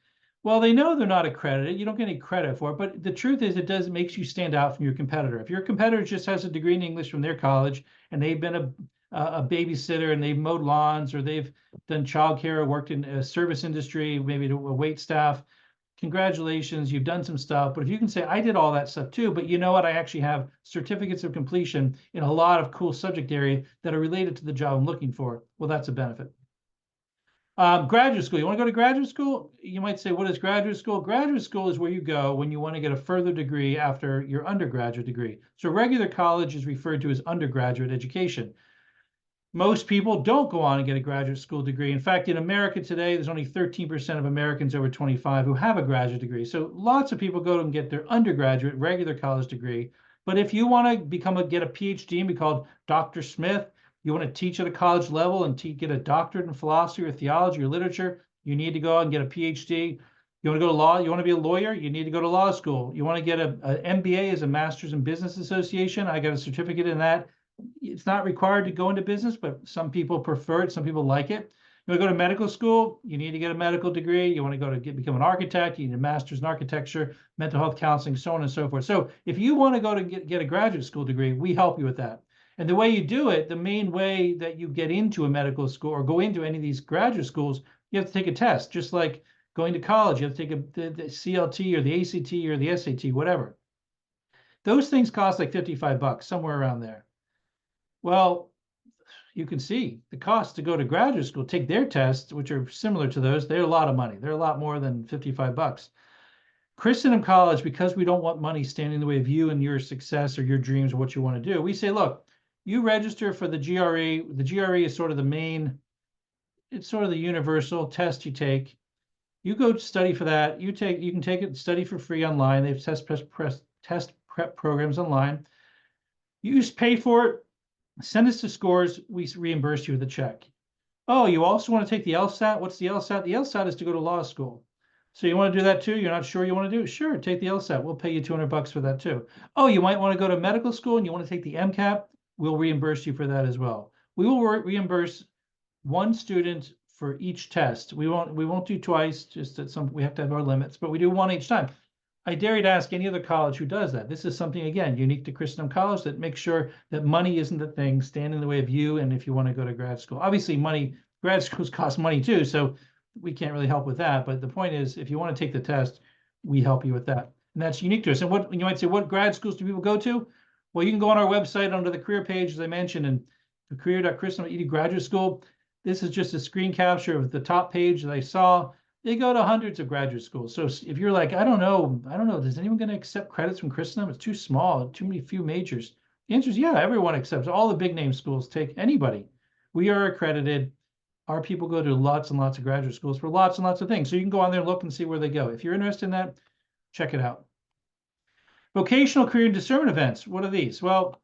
Well, they know they're not accredited. You don't get any credit for it. But the truth is it makes you stand out from your competitor. If your competitor just has a degree in English from their college and they've been a babysitter and they've mowed lawns or they've done childcare or worked in a service industry, maybe a wait staff, congratulations, you've done some stuff. But if you can say, I did all that stuff too, but you know what? I actually have certificates of completion in a lot of cool subject areas that are related to the job I'm looking for. Well, that's a benefit. Graduate school. You want to go to graduate school? You might say, what is graduate school? Graduate school is where you go when you want to get a further degree after your undergraduate degree. So regular college is referred to as undergraduate education. Most people don't go on and get a graduate school degree. In fact, in America today, there's only 13% of Americans over 25 who have a graduate degree. So lots of people go and get their undergraduate regular college degree. But if you want to get a PhD and be called Dr. Smith, you want to teach at a college level and get a doctorate in philosophy or theology or literature, you need to go and get a PhD. You want to go to law? You want to be a lawyer? You need to go to law school. You want to get an MBA as a Master's in Business Association? I got a certificate in that. It's not required to go into business, but some people prefer it. Some people like it. You want to go to medical school? You need to get a medical degree. You want to go to become an architect? You need a master's in architecture, mental health counseling, so on and so forth. So if you want to go to get a graduate school degree, we help you with that. And the way you do it, the main way that you get into a medical school or go into any of these graduate schools, you have to take a test, just like going to college. You have to take the CLT or the ACT or the SAT, whatever. Those things cost like $55, somewhere around there. Well, you can see the cost to go to graduate school, take their tests, which are similar to those. They're a lot of money. They're a lot more than $55. Christendom College, because we don't want money standing in the way of you and your success or your dreams or what you want to do, we say, look, you register for the GRE. The GRE is sort of the main, it's sort of the universal test you take. You go study for that. You can take it, study for free online. They have test prep programs online. You just pay for it. Send us the scores. We reimburse you with a check. Oh, you also want to take the LSAT? What's the LSAT? The LSAT is to go to law school. So you want to do that too? You're not sure you want to do it? Sure, take the LSAT. We'll pay you $200 for that too. Oh, you might want to go to medical school and you want to take the MCAT? We'll reimburse you for that as well. We will reimburse one student for each test. We won't do twice, just at we have to have our limits, but we do one each time. I dare you to ask any other college who does that. This is something, again, unique to Christendom College that makes sure that money isn't the thing standing in the way of you and if you want to go to grad school. Obviously, grad schools cost money too, so we can't really help with that. But the point is, if you want to take the test, we help you with that. And that's unique to us. And what you might say, what grad schools do people go to? Well, you can go on our website under the career page, as I mentioned, and the career.christendom.edu graduate school. This is just a screen capture of the top page that I saw. They go to hundreds of graduate schools. So if you're like, I don't know, is anyone going to accept credits from Christendom? It's too small, too many few majors. The answer is yeah, everyone accepts. All the big name schools take anybody. We are accredited. Our people go to lots and lots of graduate schools for lots and lots of things. So you can go on there and look and see where they go. If you're interested in that, check it out. Vocational career and discernment events. What are these? Well,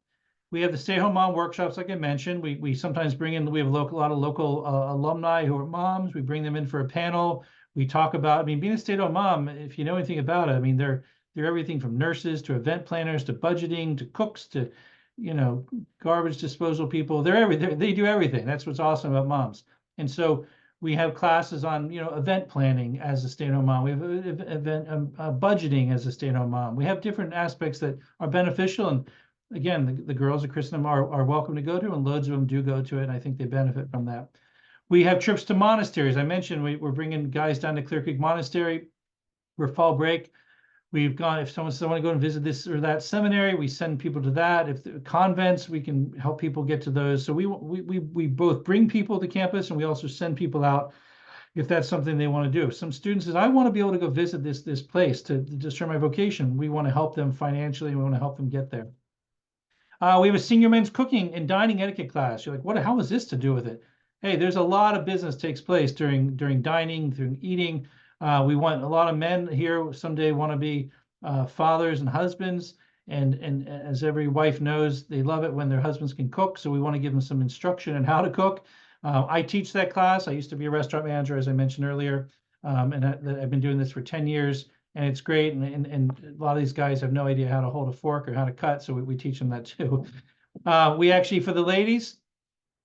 we have the stay-home mom workshops, like I mentioned. We sometimes bring in, we have a lot of local alumni who are moms. We bring them in for a panel. We talk about, I mean, being a stay-at-home mom, if you know anything about it, I mean, they're everything from nurses to event planners to budgeting to cooks to, garbage disposal people. They're everything. They do everything. That's what's awesome about moms. And so we have classes on, event planning as a stay-at-home mom. We have event budgeting as a stay-at-home mom. We have different aspects that are beneficial. And again, the girls at Christendom are welcome to go to, and loads of them do go to it. And I think they benefit from that. We have trips to monasteries. I mentioned we're bringing guys down to Clear Creek Monastery for fall break. We've gone, if someone says, I want to go and visit this or that seminary, we send people to that. If the convents, we can help people get to those. So we both bring people to campus, and we also send people out if that's something they want to do. If some student says, I want to be able to go visit this place to discern my vocation, we want to help them financially, and we want to help them get there. We have a senior men's cooking and dining etiquette class. You're like, how is this to do with it? Hey, there's a lot of business takes place during dining, during eating. We want a lot of men here someday want to be fathers and husbands. And as every wife knows, they love it when their husbands can cook. So we want to give them some instruction on how to cook. I teach that class. I used to be a restaurant manager, as I mentioned earlier. And I've been doing this for 10 years. And it's great. And a lot of these guys have no idea how to hold a fork or how to cut. So we teach them that too. We actually, for the ladies,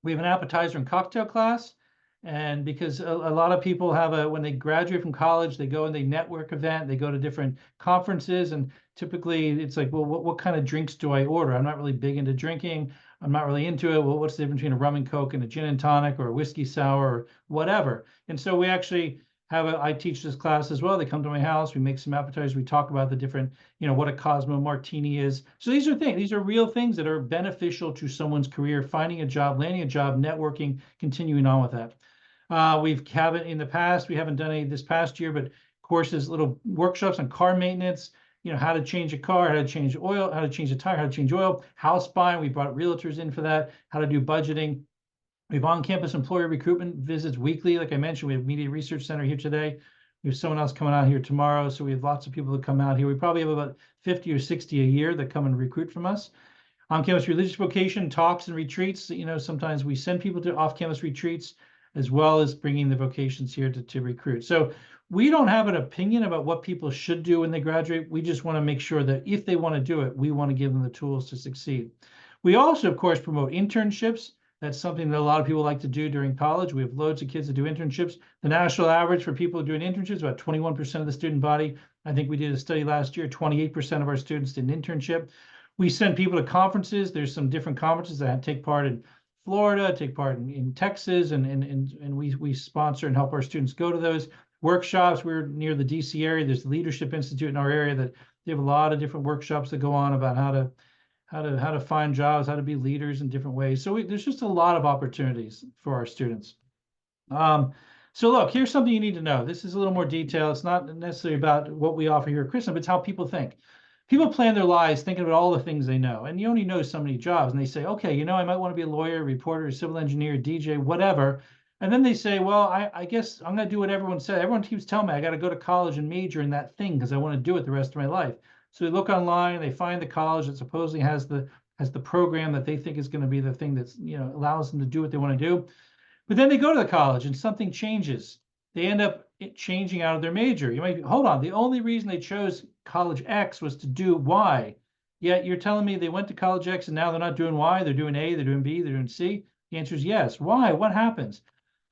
we have an appetizer and cocktail class. And because a lot of people have when they graduate from college, they go and they network event, they go to different conferences. And typically it's like, well, what kind of drinks do I order? I'm not really big into drinking. I'm not really into it. Well, what's the difference between a rum and Coke and a gin and tonic or a whiskey sour or whatever? And so we actually I teach this class as well. They come to my house, we make some appetizers, we talk about the different, what a Cosmo Martini is. So these are real things that are beneficial to someone's career, finding a job, landing a job, networking, continuing on with that. We've had it in the past, we haven't done any this past year, but courses, little workshops on car maintenance, how to change a car, how to change oil, how to change a tire, how to change oil, house buying. We brought realtors in for that, how to do budgeting. We have on-campus employer recruitment visits weekly. Like I mentioned, we have Media Research Center here today. We have someone else coming out here tomorrow. So we have lots of people that come out here. We probably have about 50 or 60 a year that come and recruit from us. On-campus religious vocation talks and retreats. Sometimes we send people to off-campus retreats as well as bringing the vocations here to recruit. So we don't have an opinion about what people should do when they graduate. We just want to make sure that if they want to do it, we want to give them the tools to succeed. We also, of course, promote internships. That's something that a lot of people like to do during college. We have loads of kids that do internships. The national average for people doing internships is about 21% of the student body. I think we did a study last year, 28% of our students did an internship. We send people to conferences. There's some different conferences that take part in Florida, take part in Texas, and we sponsor and help our students go to those workshops. We're near the DC area. There's the Leadership Institute in our area that they have a lot of different workshops that go on about how to find jobs, how to be leaders in different ways. So there's just a lot of opportunities for our students. So look, here's something you need to know. This is a little more detail. It's not necessarily about what we offer here at Christendom, but it's how people think. People plan their lives thinking about all the things they know, and you only know so many jobs, and they say, okay, I might want to be a lawyer, reporter, civil engineer, DJ, whatever. And then they say, well, I guess I'm going to do what everyone said. Everyone keeps telling me I got to go to college and major in that thing because I want to do it the rest of my life. So they look online, they find the college that supposedly has the program that they think is going to be the thing that's, allows them to do what they want to do. But then they go to the college and something changes. They end up changing out of their major. You might be, hold on, the only reason they chose college X was to do Y. Yet you're telling me they went to college X and now they're not doing Y, they're doing A, they're doing B, they're doing C? The answer is yes. Why? What happens?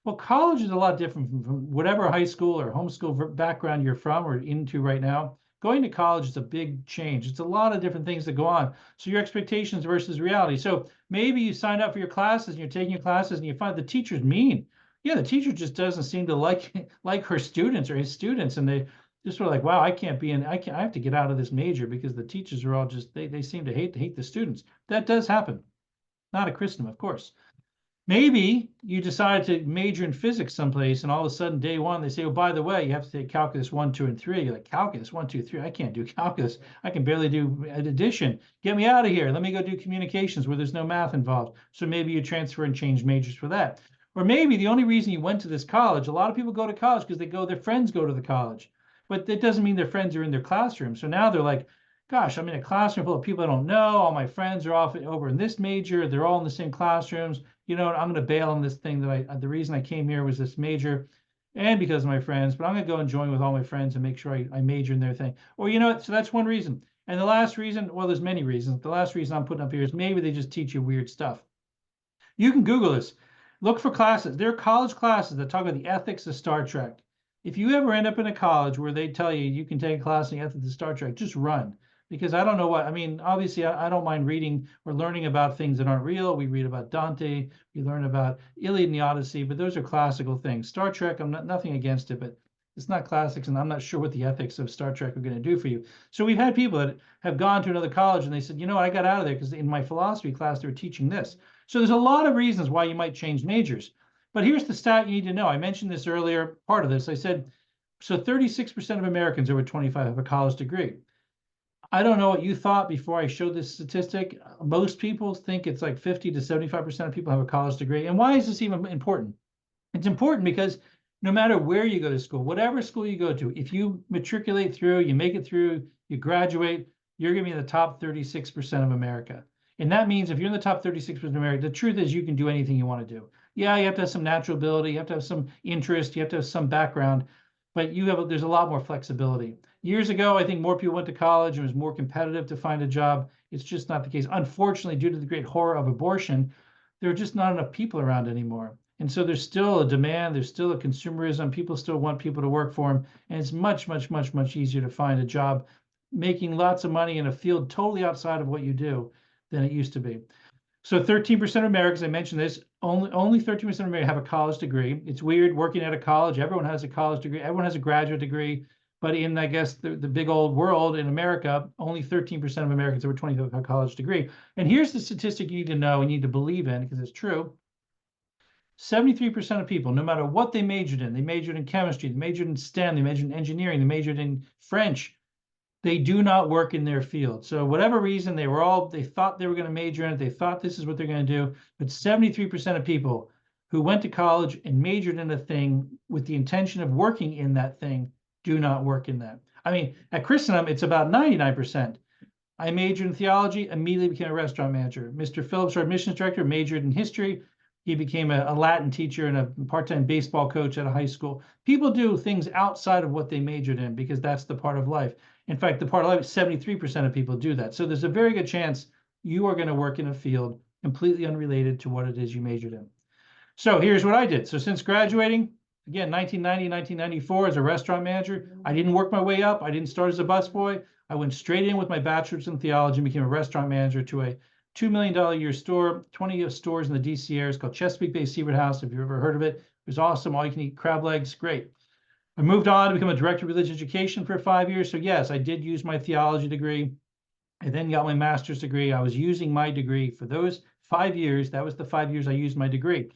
Well, college is a lot different from whatever high school or homeschool background you're from or into right now. Going to college is a big change. It's a lot of different things that go on. So your expectations versus reality. So maybe you signed up for your classes and you're taking your classes and you find the teacher's mean. Yeah, the teacher just doesn't seem to like her students or his students, and just sort of like, wow, I have to get out of this major because the teachers are all just, they seem to hate the students. That does happen. Not at Christendom, of course. Maybe you decide to major in physics someplace, and all of a sudden, day one, they say, oh, by the way, you have to take calculus 1, 2, and 3. You're like, calculus 1, 2, 3. I can't do calculus. I can barely do addition. Get me out of here. Let me go do communications where there's no math involved. So maybe you transfer and change majors for that. Or maybe the only reason you went to this college, a lot of people go to college because their friends go to the college, but that doesn't mean their friends are in their classroom. So now they're like, gosh, I'm in a classroom full of people I don't know. All my friends are off over in this major. They're all in the same classrooms. You know, I'm going to bail on this thing that the reason I came here was this major and because of my friends, but I'm going to go and join with all my friends and make sure I major in their thing. Or, you know what? So that's one reason. And the last reason, well, there's many reasons. The last reason I'm putting up here is maybe they just teach you weird stuff. You can Google this. Look for classes. There are college classes that talk about the ethics of Star Trek. If you ever end up in a college where they tell you can take a class in the ethics of Star Trek, just run. Because I don't know what, I mean, obviously I don't mind reading or learning about things that aren't real. We read about Dante, we learn about Iliad and the Odyssey, but those are classical things. Star Trek, I'm nothing against it, but it's not classics, and I'm not sure what the ethics of Star Trek are going to do for you. So we've had people that have gone to another college and they said, you know what, I got out of there because in my philosophy class, they were teaching this. So there's a lot of reasons why you might change majors. But here's the stat you need to know. I mentioned this earlier, part of this. I said, so 36% of Americans over 25 have a college degree. I don't know what you thought before I showed this statistic. Most people think it's like 50 to 75% of people have a college degree. And why is this even important? It's important because no matter where you go to school, whatever school you go to, if you matriculate through, you make it through, you graduate, you're going to be in the top 36% of America. And that means if you're in the top 36% of America, the truth is you can do anything you want to do. Yeah, you have to have some natural ability, you have to have some interest, you have to have some background, but there's a lot more flexibility. Years ago, I think more people went to college and it was more competitive to find a job. It's just not the case. Unfortunately, due to the great horror of abortion, there are just not enough people around anymore. And so there's still a demand, there's still a consumerism. People still want people to work for them. And it's much, much, much, much easier to find a job making lots of money in a field totally outside of what you do than it used to be. So 13% of Americans, I mentioned this, only 13% of Americans have a college degree. It's weird working at a college. Everyone has a college degree. Everyone has a graduate degree. But in, I guess, the big old world in America, only 13% of Americans over 25 have a college degree. And here's the statistic you need to know, you need to believe in, because it's true. 73% of people, no matter what they majored in chemistry, they majored in STEM, they majored in engineering, they majored in French, they do not work in their field. So whatever reason, they thought they were going to major in it, they thought this is what they're going to do, but 73% of people who went to college and majored in a thing with the intention of working in that thing do not work in that. I mean, at Christendom, it's about 99%. I majored in theology, immediately became a restaurant manager. Mr. Phillips, our admissions director, majored in history. He became a Latin teacher and a part-time baseball coach at a high school. People do things outside of what they majored in because that's the part of life. In fact, the part of life, 73% of people do that. So there's a very good chance you are going to work in a field completely unrelated to what it is you majored in. So here's what I did. So since graduating, again, 1990, 1994 as a restaurant manager, I didn't work my way up. I didn't start as a busboy. I went straight in with my bachelor's in theology and became a restaurant manager to a $2 million a year store, 20 stores in the DC area. It's called Chesapeake Bay Seafood House. If you've ever heard of it, it was awesome. All you can eat crab legs, great. I moved on to become a director of religious education for 5 years. So yes, I did use my theology degree. I then got my master's degree. I was using my degree for those 5 years. That was the 5 years I used my degree.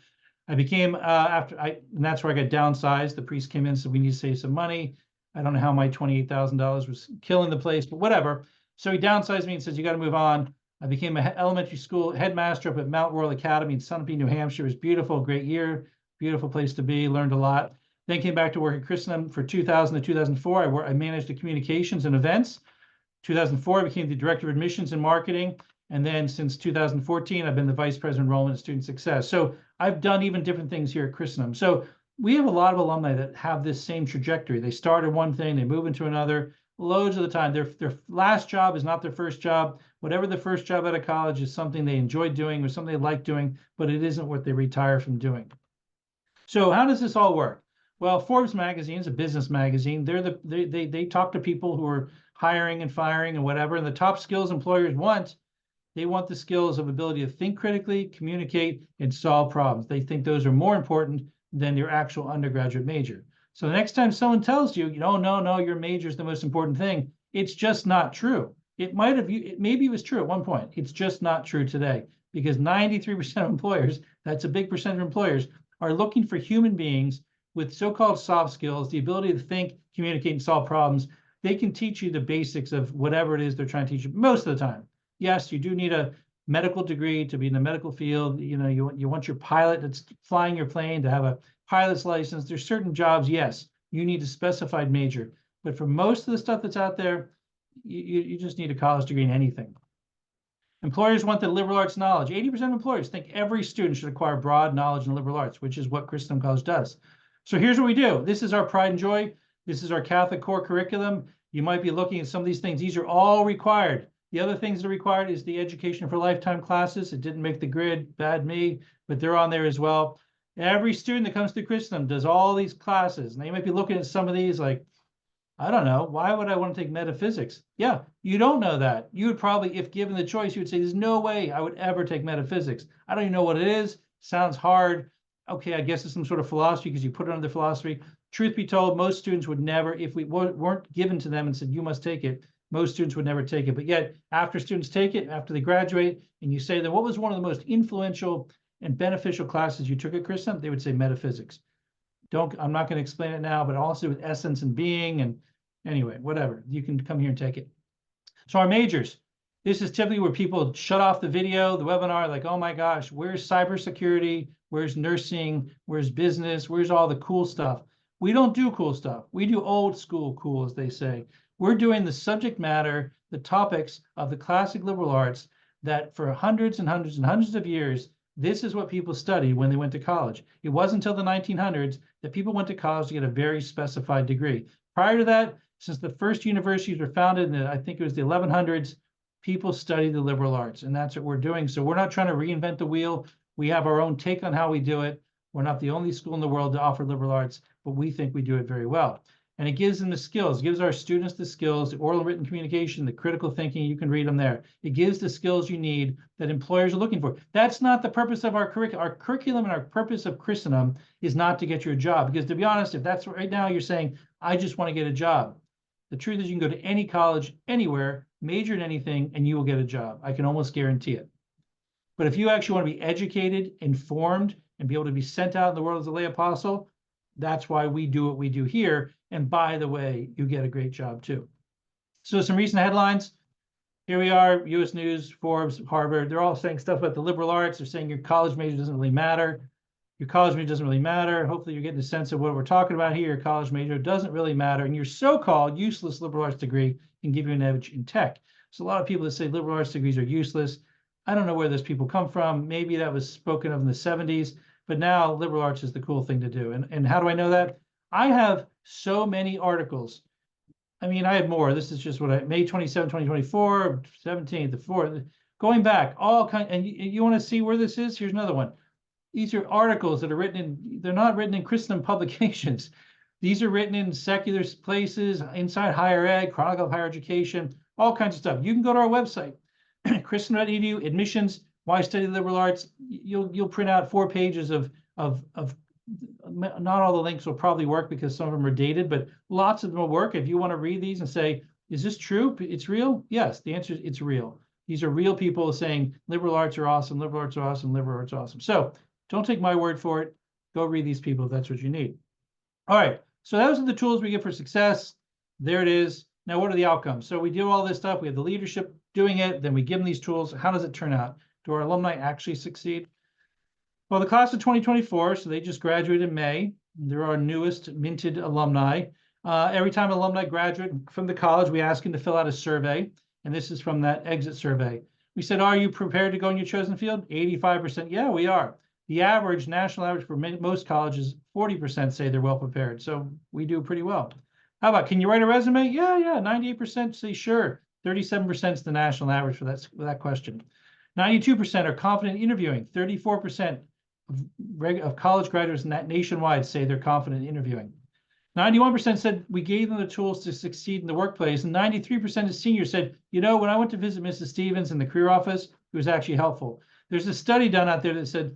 I became, and that's where I got downsized. The priest came in and said, we need to save some money. I don't know how my $28,000 was killing the place, but whatever. So he downsized me and says, you got to move on. I became an elementary school headmaster up at Mount Royal Academy in Sunapee, New Hampshire. It was beautiful, great year, beautiful place to be, learned a lot. Then came back to work at Christendom for 2000 to 2004. I managed the communications and events. 2004, I became the director of admissions and marketing. And then since 2014, I've been the vice president of enrollment and student success. So I've done even different things here at Christendom. So we have a lot of alumni that have this same trajectory. They start at one thing, they move into another. Loads of the time, their last job is not their first job. Whatever the first job out of college is something they enjoy doing or something they like doing, but it isn't what they retire from doing. So how does this all work? Well, Forbes magazine is a business magazine. They talk to people who are hiring and firing and whatever. And the top skills employers want, they want the skills of ability to think critically, communicate, and solve problems. They think those are more important than your actual undergraduate major. So the next time someone tells you, no, your major is the most important thing, it's just not true. It might have, maybe it was true at one point. It's just not true today, because 93% of employers, that's a big percentage of employers, are looking for human beings with so-called soft skills, the ability to think, communicate, and solve problems. They can teach you the basics of whatever it is they're trying to teach you most of the time. Yes, you do need a medical degree to be in the medical field. You want your pilot that's flying your plane to have a pilot's license. There's certain jobs, yes, you need a specified major. But for most of the stuff that's out there, you just need a college degree in anything. Employers want the liberal arts knowledge. 80% of employers think every student should acquire broad knowledge in liberal arts, which is what Christendom College does. So here's what we do. This is our pride and joy. This is our Catholic core curriculum. You might be looking at some of these things. These are all required. The other things that are required is the Education for Lifetime classes. It didn't make the grid, bad me, but they're on there as well. Every student that comes through Christendom does all these classes. Now you might be looking at some of these like, I don't know, why would I want to take metaphysics? Yeah, you don't know that. You would probably, if given the choice, you would say, there's no way I would ever take metaphysics. I don't even know what it is. Sounds hard. Okay, I guess it's some sort of philosophy because you put it under philosophy. Truth be told, most students would never, if we weren't given to them and said, you must take it, most students would never take it. But yet, after students take it, after they graduate, and you say, then what was one of the most influential and beneficial classes you took at Christendom? They would say metaphysics. I'm not going to explain it now, but also with essence and being, and anyway, whatever. You can come here and take it. So our majors, this is typically where people shut off the video, the webinar, like, oh my gosh, where's cybersecurity? Where's nursing? Where's business? Where's all the cool stuff? We don't do cool stuff. We do old school cool, as they say. We're doing the subject matter, the topics of the classic liberal arts that for hundreds and hundreds and hundreds of years, this is what people studied when they went to college. It wasn't until the 1900s that people went to college to get a very specified degree. Prior to that, since the first universities were founded in I think it was the 1100s, people studied the liberal arts, and that's what we're doing. So we're not trying to reinvent the wheel. We have our own take on how we do it. We're not the only school in the world to offer liberal arts, but we think we do it very well. And it gives them the skills, gives our students the skills, the oral and written communication, the critical thinking, you can read them there. It gives the skills you need that employers are looking for. That's not the purpose of our curriculum. Our curriculum and our purpose of Christendom is not to get you a job. Because to be honest, if that's right now you're saying, I just want to get a job. The truth is you can go to any college, anywhere, major in anything, and you will get a job. I can almost guarantee it. But if you actually want to be educated, informed, and be able to be sent out in the world as a lay apostle, that's why we do what we do here. And by the way, you get a great job too. So some recent headlines. Here we are, US News, Forbes, Harvard. They're all saying stuff about the liberal arts. They're saying your college major doesn't really matter. Your college major doesn't really matter. Hopefully you're getting a sense of what we're talking about here. Your college major doesn't really matter. And your so-called useless liberal arts degree can give you an edge in tech. So a lot of people that say liberal arts degrees are useless. I don't know where those people come from. Maybe that was spoken of in the 70s, but now liberal arts is the cool thing to do. And how do I know that? I have so many articles. I mean, I have more. This is just what May 27, 2024, 17th, the 4th, going back, all kinds. And you want to see where this is? Here's another one. These are articles that are written in, they're not written in Christendom publications. These are written in secular places, inside higher ed, Chronicle of Higher Education, all kinds of stuff. You can go to our website, christendom.edu, admissions, why study liberal arts. You'll print out 4 pages of not all the links will probably work because some of them are dated, but lots of them will work. If you want to read these and say, is this true? It's real? Yes, the answer is it's real. These are real people saying liberal arts are awesome, liberal arts are awesome, liberal arts are awesome. So don't take my word for it. Go read these people if that's what you need. All right, so those are the tools we get for success. There it is. Now, what are the outcomes? So we do all this stuff. We have the leadership doing it. Then we give them these tools. How does it turn out? Do our alumni actually succeed? Well, the class of 2024, so they just graduated in May. They're our newest minted alumni. Every time alumni graduate from the college, we ask them to fill out a survey. And this is from that exit survey. We said, are you prepared to go in your chosen field? 85%, yeah, we are. The average, national average for most colleges, 40% say they're well prepared. So we do pretty well. How about, can you write a resume? Yeah, 98% say sure. 37% is the national average for that question. 92% are confident interviewing. 34% of college graduates nationwide say they're confident in interviewing. 91% said we gave them the tools to succeed in the workplace. And 93% of seniors said, you know, when I went to visit Mrs. Stevens in the career office, it was actually helpful. There's a study done out there that said,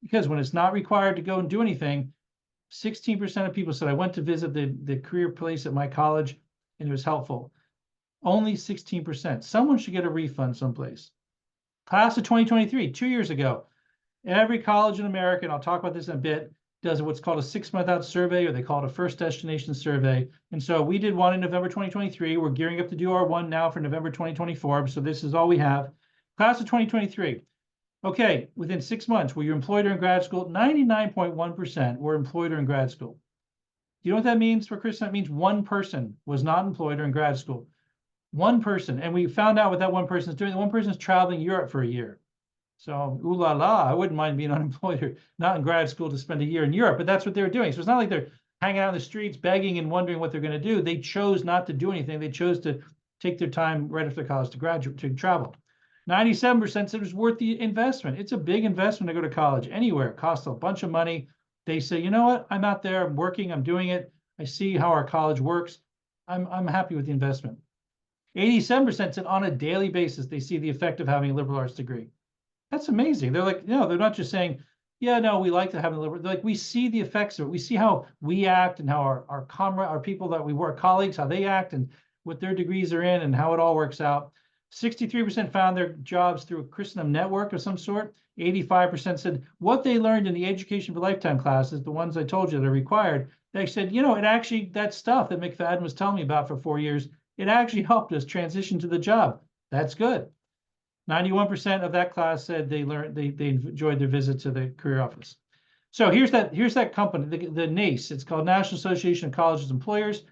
because when it's not required to go and do anything, 16% of people said, I went to visit the career place at my college and it was helpful. Only 16%. Someone should get a refund someplace. Class of 2023, 2 years ago, every college in America, and I'll talk about this in a bit, does what's called a 6-month out survey, or they call it a first destination survey. And so we did one in November 2023. We're gearing up to do our one now for November 2024. So this is all we have. Class of 2023. Okay, within 6 months, were you employed or in grad school? 99.1% were employed or in grad school. Do you know what that means for Chris? That means one person was not employed or in grad school. One person. And we found out what that one person is doing. The one person is traveling Europe for a year. So, ooh la la, I wouldn't mind being unemployed or not in grad school to spend a year in Europe, but that's what they were doing. So it's not like they're hanging out in the streets, begging and wondering what they're going to do. They chose not to do anything. They chose to take their time right after college to graduate, to travel. 97% said it was worth the investment. It's a big investment to go to college anywhere. It costs a bunch of money. They say, you know what? I'm out there, I'm working, I'm doing it. I see how our college works. I'm happy with the investment. 87% said on a daily basis, they see the effect of having a liberal arts degree. That's amazing. They're like, no, they're not just saying, yeah, no, we like to have a liberal. They're like, we see the effects of it. We see how we act and how our people that we work, colleagues, how they act and what their degrees are in and how it all works out. 63% found their jobs through a Christendom network of some sort. 85% said what they learned in the Education for Lifetime classes, the ones I told you that are required, they said, you know, it actually, that stuff that McFadden was telling me about for 4 years, it actually helped us transition to the job. That's good. 91% of that class said they enjoyed their visit to the career office. So here's that company, the NACE. It's called National Association of Colleges Employers.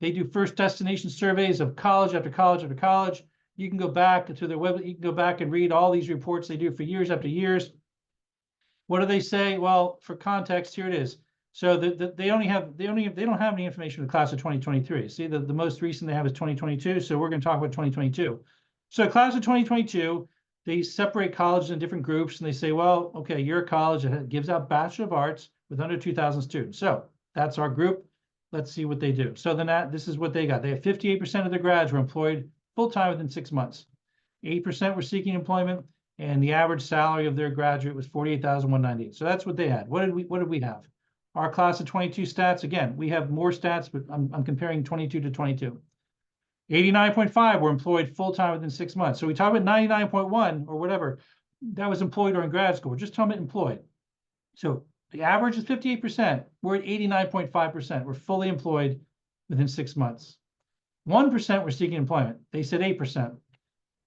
They do first destination surveys of college after college after college. You can go back to their website. You can go back and read all these reports they do for years after years. What do they say? Well, for context, here it is. So they don't have any information for the class of 2023. See, the most recent they have is 2022. So we're going to talk about 2022. So class of 2022, they separate colleges in different groups, and they say, well, okay, you're a college that gives out Bachelor of Arts with under 2,000 students. So that's our group. Let's see what they do. So then this is what they got. They have 58% of their grads were employed full-time within 6 months. 8% were seeking employment, and the average salary of their graduate was $48,198. So that's what they had. What did we have? Our class of 22 stats, again, we have more stats, but I'm comparing 22 to 22. 89.5 were employed full-time within 6 months. So we talk about 99.1 or whatever, that was employed or in grad school. We're just talking about employed. So the average is 58%. We're at 89.5%. We're fully employed within 6 months. 1% were seeking employment. They said 8%.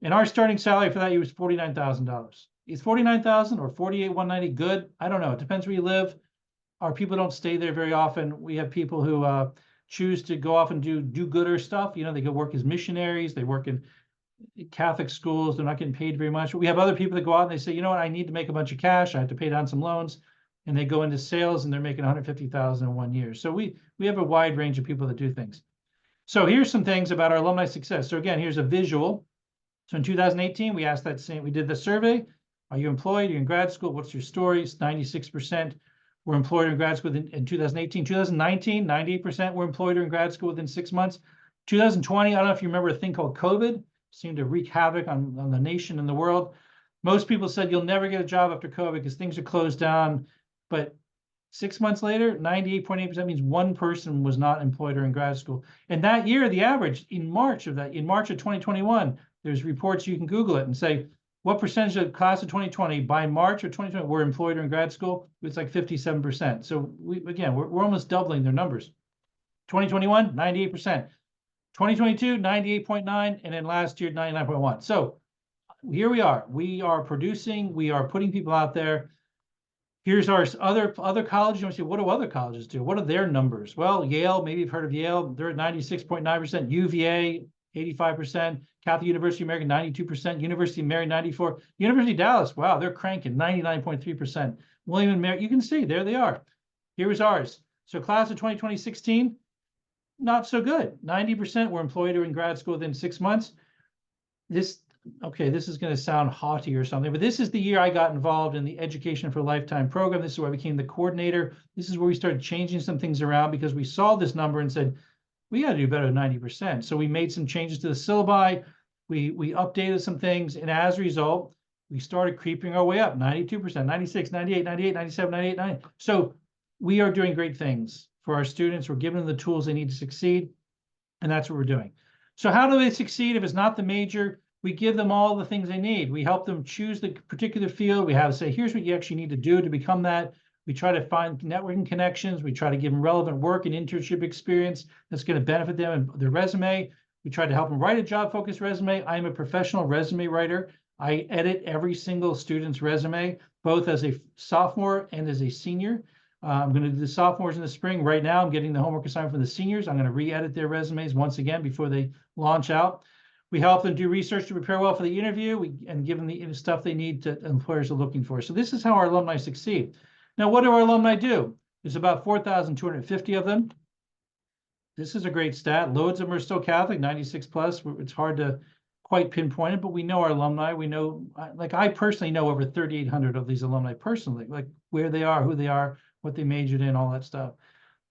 And our starting salary for that year was $49,000. Is $49,000 or $48,190 good? I don't know. It depends where you live. Our people don't stay there very often. We have people who choose to go off and do gooder stuff. You know, they go work as missionaries. They work in Catholic schools. They're not getting paid very much. But we have other people that go out and they say, you know what, I need to make a bunch of cash. I have to pay down some loans. And they go into sales and they're making $150,000 in 1 year. So we have a wide range of people that do things. So here's some things about our alumni success. So again, here's a visual. So in 2018, we asked we did the survey. Are you employed? Are you in grad school? What's your story? 96% were employed or in grad school in 2018. 2019, 98% were employed or in grad school within 6 months. 2020, I don't know if you remember a thing called COVID, seemed to wreak havoc on the nation and the world. Most people said you'll never get a job after COVID because things are closed down. But 6 months later, 98.8% means one person was not employed or in grad school. And that year, the average in March of 2021, there's reports, you can Google it and say, what percentage of the class of 2020 by March of 2020 were employed or in grad school? It's like 57%. So we're almost doubling their numbers. 2021, 98%. 2022, 98.9, and then last year, 99.1. So here we are. We are producing, we are putting people out there. Here's our other colleges. You want to see, what do other colleges do? What are their numbers? Well, Yale, maybe you've heard of Yale. They're at 96.9%. UVA, 85%. Catholic University of America, 92%. University of Mary, 94%. University of Dallas, wow, they're cranking, 99.3%. William and Mary, you can see, there they are. Here's ours. So class of 2016, not so good. 90% were employed or in grad school within 6 months. This is going to sound haughty or something, but this is the year I got involved in the Education for a Lifetime program. This is where I became the coordinator. This is where we started changing some things around because we saw this number and said, we got to do better than 90%. So we made some changes to the syllabi. We updated some things. And as a result, we started creeping our way up, 92%, 96, 98, 98, 97, 98, 90. So we are doing great things for our students. We're giving them the tools they need to succeed, and that's what we're doing. So how do they succeed if it's not the major? We give them all the things they need. We help them choose the particular field. We have to say, here's what you actually need to do to become that. We try to find networking connections. We try to give them relevant work and internship experience that's going to benefit them in their resume. We try to help them write a job-focused resume. I am a professional resume writer. I edit every single student's resume, both as a sophomore and as a senior. I'm going to do the sophomores in the spring. Right now, I'm getting the homework assignment for the seniors. I'm going to re-edit their resumes once again before they launch out. We help them do research to prepare well for the interview and give them the stuff they need to employers are looking for. So this is how our alumni succeed. Now, what do our alumni do? There's about 4,250 of them. This is a great stat. Loads of them are still Catholic, 96 plus. It's hard to quite pinpoint it, but we know our alumni. We know, like I personally know over 3,800 of these alumni personally, like where they are, who they are, what they majored in, all that stuff.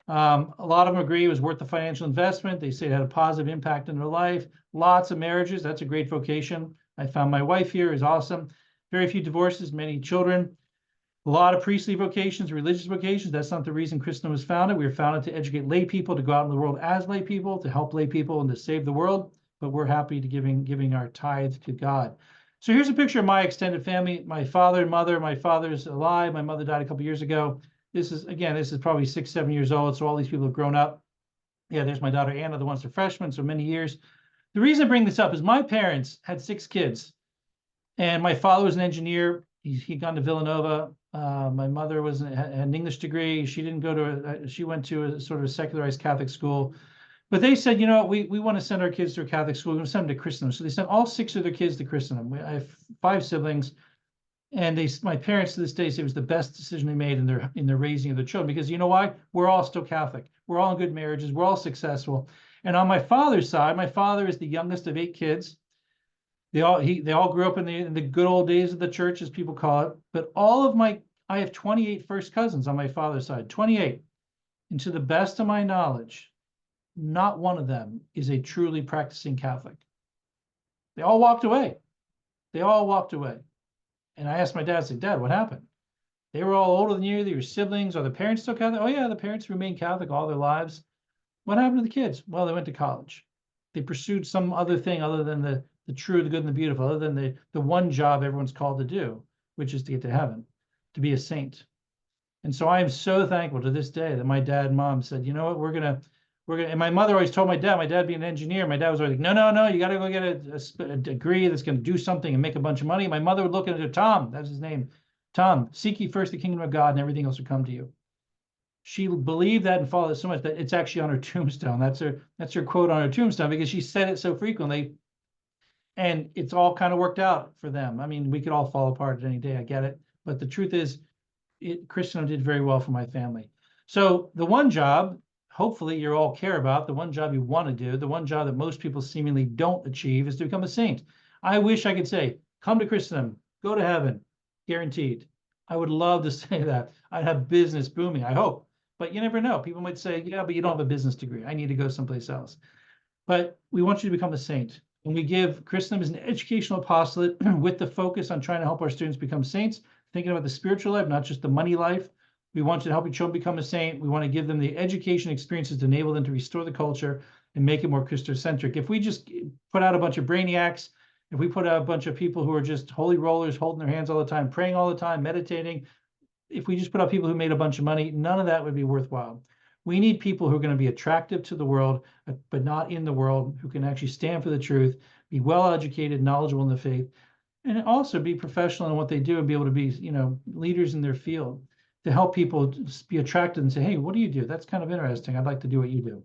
A lot of them agree it was worth the financial investment. They say it had a positive impact in their life. Lots of marriages. That's a great vocation. I found my wife here is awesome. Very few divorces, many children. A lot of priestly vocations, religious vocations. That's not the reason Christendom was founded. We were founded to educate lay people, to go out in the world as lay people, to help lay people and to save the world. But we're happy to giving our tithe to God. So here's a picture of my extended family. My father and mother. My father's alive. My mother died a couple years ago. This is probably 6, 7 years old. So all these people have grown up. Yeah, there's my daughter Anna, the one's a freshman, so many years. The reason I bring this up is my parents had 6 kids, and my father was an engineer. He'd gone to Villanova. My mother had an English degree. She didn't go to she went to a sort of a secularized Catholic school. But they said, you know, we want to send our kids to a Catholic school. We're going to send them to Christendom. So they sent all 6 of their kids to Christendom. I have 5 siblings. And my parents to this day say it was the best decision they made in their raising of their children, because you know why? We're all still Catholic. We're all in good marriages. We're all successful. And on my father's side, my father is the youngest of 8 kids. They all grew up in the good old days of the church, as people call it. But I have 28 first cousins on my father's side, 28. And to the best of my knowledge, not one of them is a truly practicing Catholic. They all walked away. They all walked away. And I asked my dad, I said, Dad, what happened? They were all older than you. They were siblings. Are the parents still Catholic? Oh, yeah, the parents remained Catholic all their lives. What happened to the kids? Well, they went to college. They pursued some other thing other than the true, the good, and the beautiful, other than the one job everyone's called to do, which is to get to heaven, to be a saint. And so I am so thankful to this day that my dad and mom said, you know what, we're gonna, and my mother always told my dad being an engineer, my dad was always like, no, you got to go get a degree that's going to do something and make a bunch of money. My mother would look at it, Tom, that's his name, Tom, seek ye first the kingdom of God and everything else will come to you. She believed that and followed it so much that it's actually on her tombstone. That's her quote on her tombstone, because she said it so frequently. And it's all kind of worked out for them. I mean, we could all fall apart any day, I get it. But the truth is, Christendom did very well for my family. So the one job, hopefully you all care about, the one job you want to do, the one job that most people seemingly don't achieve, is to become a saint. I wish I could say, come to Christendom, go to heaven, guaranteed. I would love to say that. I'd have business booming, I hope. But you never know. People might say, yeah, but you don't have a business degree. I need to go someplace else. But we want you to become a saint. And we give Christendom as an educational apostolate with the focus on trying to help our students become saints, thinking about the spiritual life, not just the money life. We want you to help your children become a saint. We want to give them the education experiences to enable them to restore the culture and make it more Christocentric. If we just put out a bunch of brainiacs, if we put out a bunch of people who are just holy rollers, holding their hands all the time, praying all the time, meditating, if we just put out people who made a bunch of money, none of that would be worthwhile. We need people who are going to be attractive to the world, but not in the world, who can actually stand for the truth, be well-educated, knowledgeable in the faith, and also be professional in what they do and be able to be, leaders in their field, to help people be attracted and say, hey, what do you do? That's kind of interesting. I'd like to do what you do.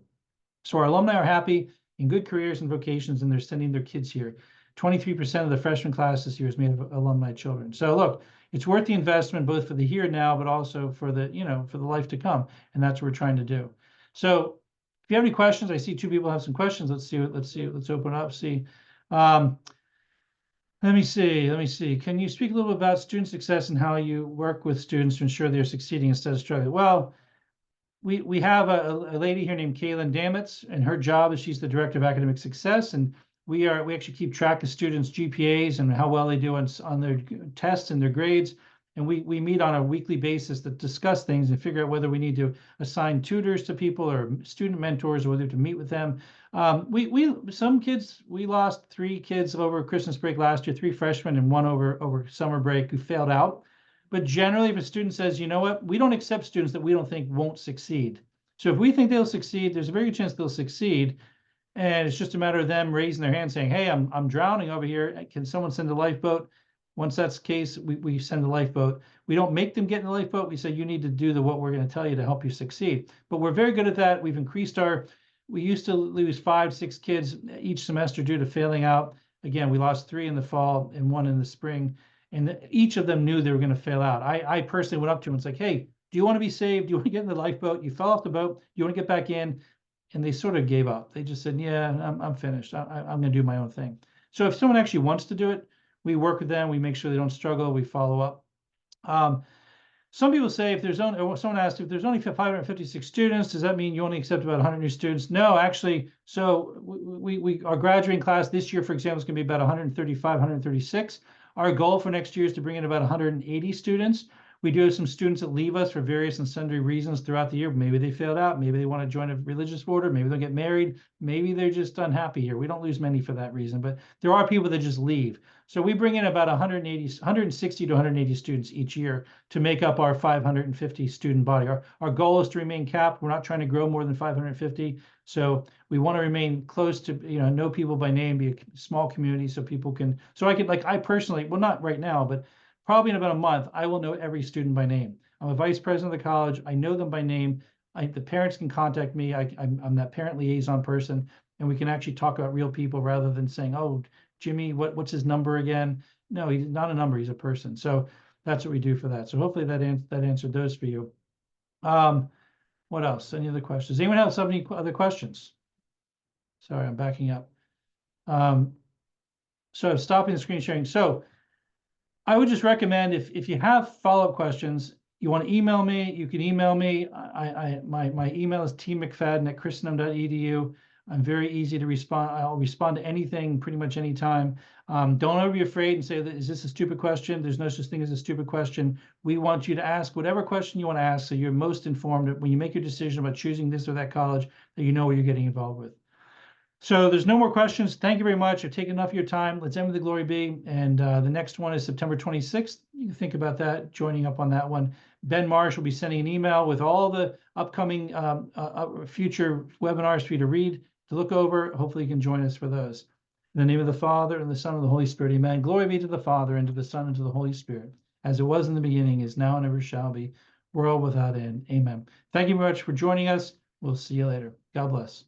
So our alumni are happy in good careers and vocations, and they're sending their kids here. 23% of the freshman class this year is made of alumni children. So look, it's worth the investment, both for the here and now, but also for the, for the life to come. And that's what we're trying to do. So if you have any questions, I see 2 people have some questions. Let's open up, see. Let me see. Can you speak a little bit about student success and how you work with students to ensure they're succeeding instead of struggling? Well, we have a lady here named Kaylin Damitz, and her job is she's the director of academic success, and we actually keep track of students' GPAs and how well they do on their tests and their grades. and we meet on a weekly basis to discuss things and figure out whether we need to assign tutors to people or student mentors, or whether to meet with them. Some kids, we lost 3 kids over Christmas break last year, 3 freshmen and 1 over summer break who failed out. But generally, if a student says, you know what, we don't accept students that we don't think won't succeed. So if we think they'll succeed, there's a very good chance they'll succeed. And it's just a matter of them raising their hand saying, hey, I'm drowning over here. Can someone send a lifeboat? Once that's the case, we send a lifeboat. We don't make them get in the lifeboat. We say, you need to do what we're going to tell you to help you succeed. But we're very good at that. We've increased we used to lose 5, 6 kids each semester due to failing out. Again, we lost 3 in the fall and 1 in the spring. And each of them knew they were going to fail out. I personally went up to them and was like, hey, do you want to be saved? Do you want to get in the lifeboat? You fell off the boat. You want to get back in? And they sort of gave up. They just said, yeah, I'm finished. I'm going to do my own thing. So if someone actually wants to do it, we work with them. We make sure they don't struggle. We follow up. Some people say if there's only, or someone asked if there's only 556 students, does that mean you only accept about 100 new students? No, actually. So our graduating class this year, for example, is going to be about 135, 136. Our goal for next year is to bring in about 180 students. We do have some students that leave us for various and sundry reasons throughout the year. Maybe they failed out. Maybe they want to join a religious order. Maybe they'll get married. Maybe they're just unhappy here. We don't lose many for that reason, but there are people that just leave. So we bring in about 160 to 180 students each year to make up our 550 student body. Our goal is to remain capped. We're not trying to grow more than 550. So we want to remain close to, know people by name, be a small community so people can, so I personally, well, not right now, but probably in about a month, I will know every student by name. I'm a vice president of the college. I know them by name. The parents can contact me. I'm that parent liaison person, and we can actually talk about real people rather than saying, oh, Jimmy, what's his number again? No, he's not a number. He's a person. So that's what we do for that. So hopefully that answered those for you. What else? Any other questions? Anyone else have any other questions? Sorry, I'm backing up. So I'm stopping the screen sharing. So I would just recommend if you have follow-up questions, you want to email me, you can email me. My email is tmcfadden@christendom.edu. I'm very easy to respond. I'll respond to anything pretty much anytime. Don't ever be afraid and say, is this a stupid question? There's no such thing as a stupid question. We want you to ask whatever question you want to ask so you're most informed when you make your decision about choosing this or that college, that you know what you're getting involved with. So there's no more questions. Thank you very much. I've taken enough of your time. Let's end with the glory be. And the next one is September 26th. You can think about that, joining up on that one. Ben Marsh will be sending an email with all the upcoming future webinars for you to read, to look over. Hopefully you can join us for those. In the name of the Father, and the Son, and the Holy Spirit, amen. Glory be to the Father, and to the Son, and to the Holy Spirit, as it was in the beginning, is now, and ever shall be, world without end. Amen. Thank you very much for joining us. We'll see you later. God bless.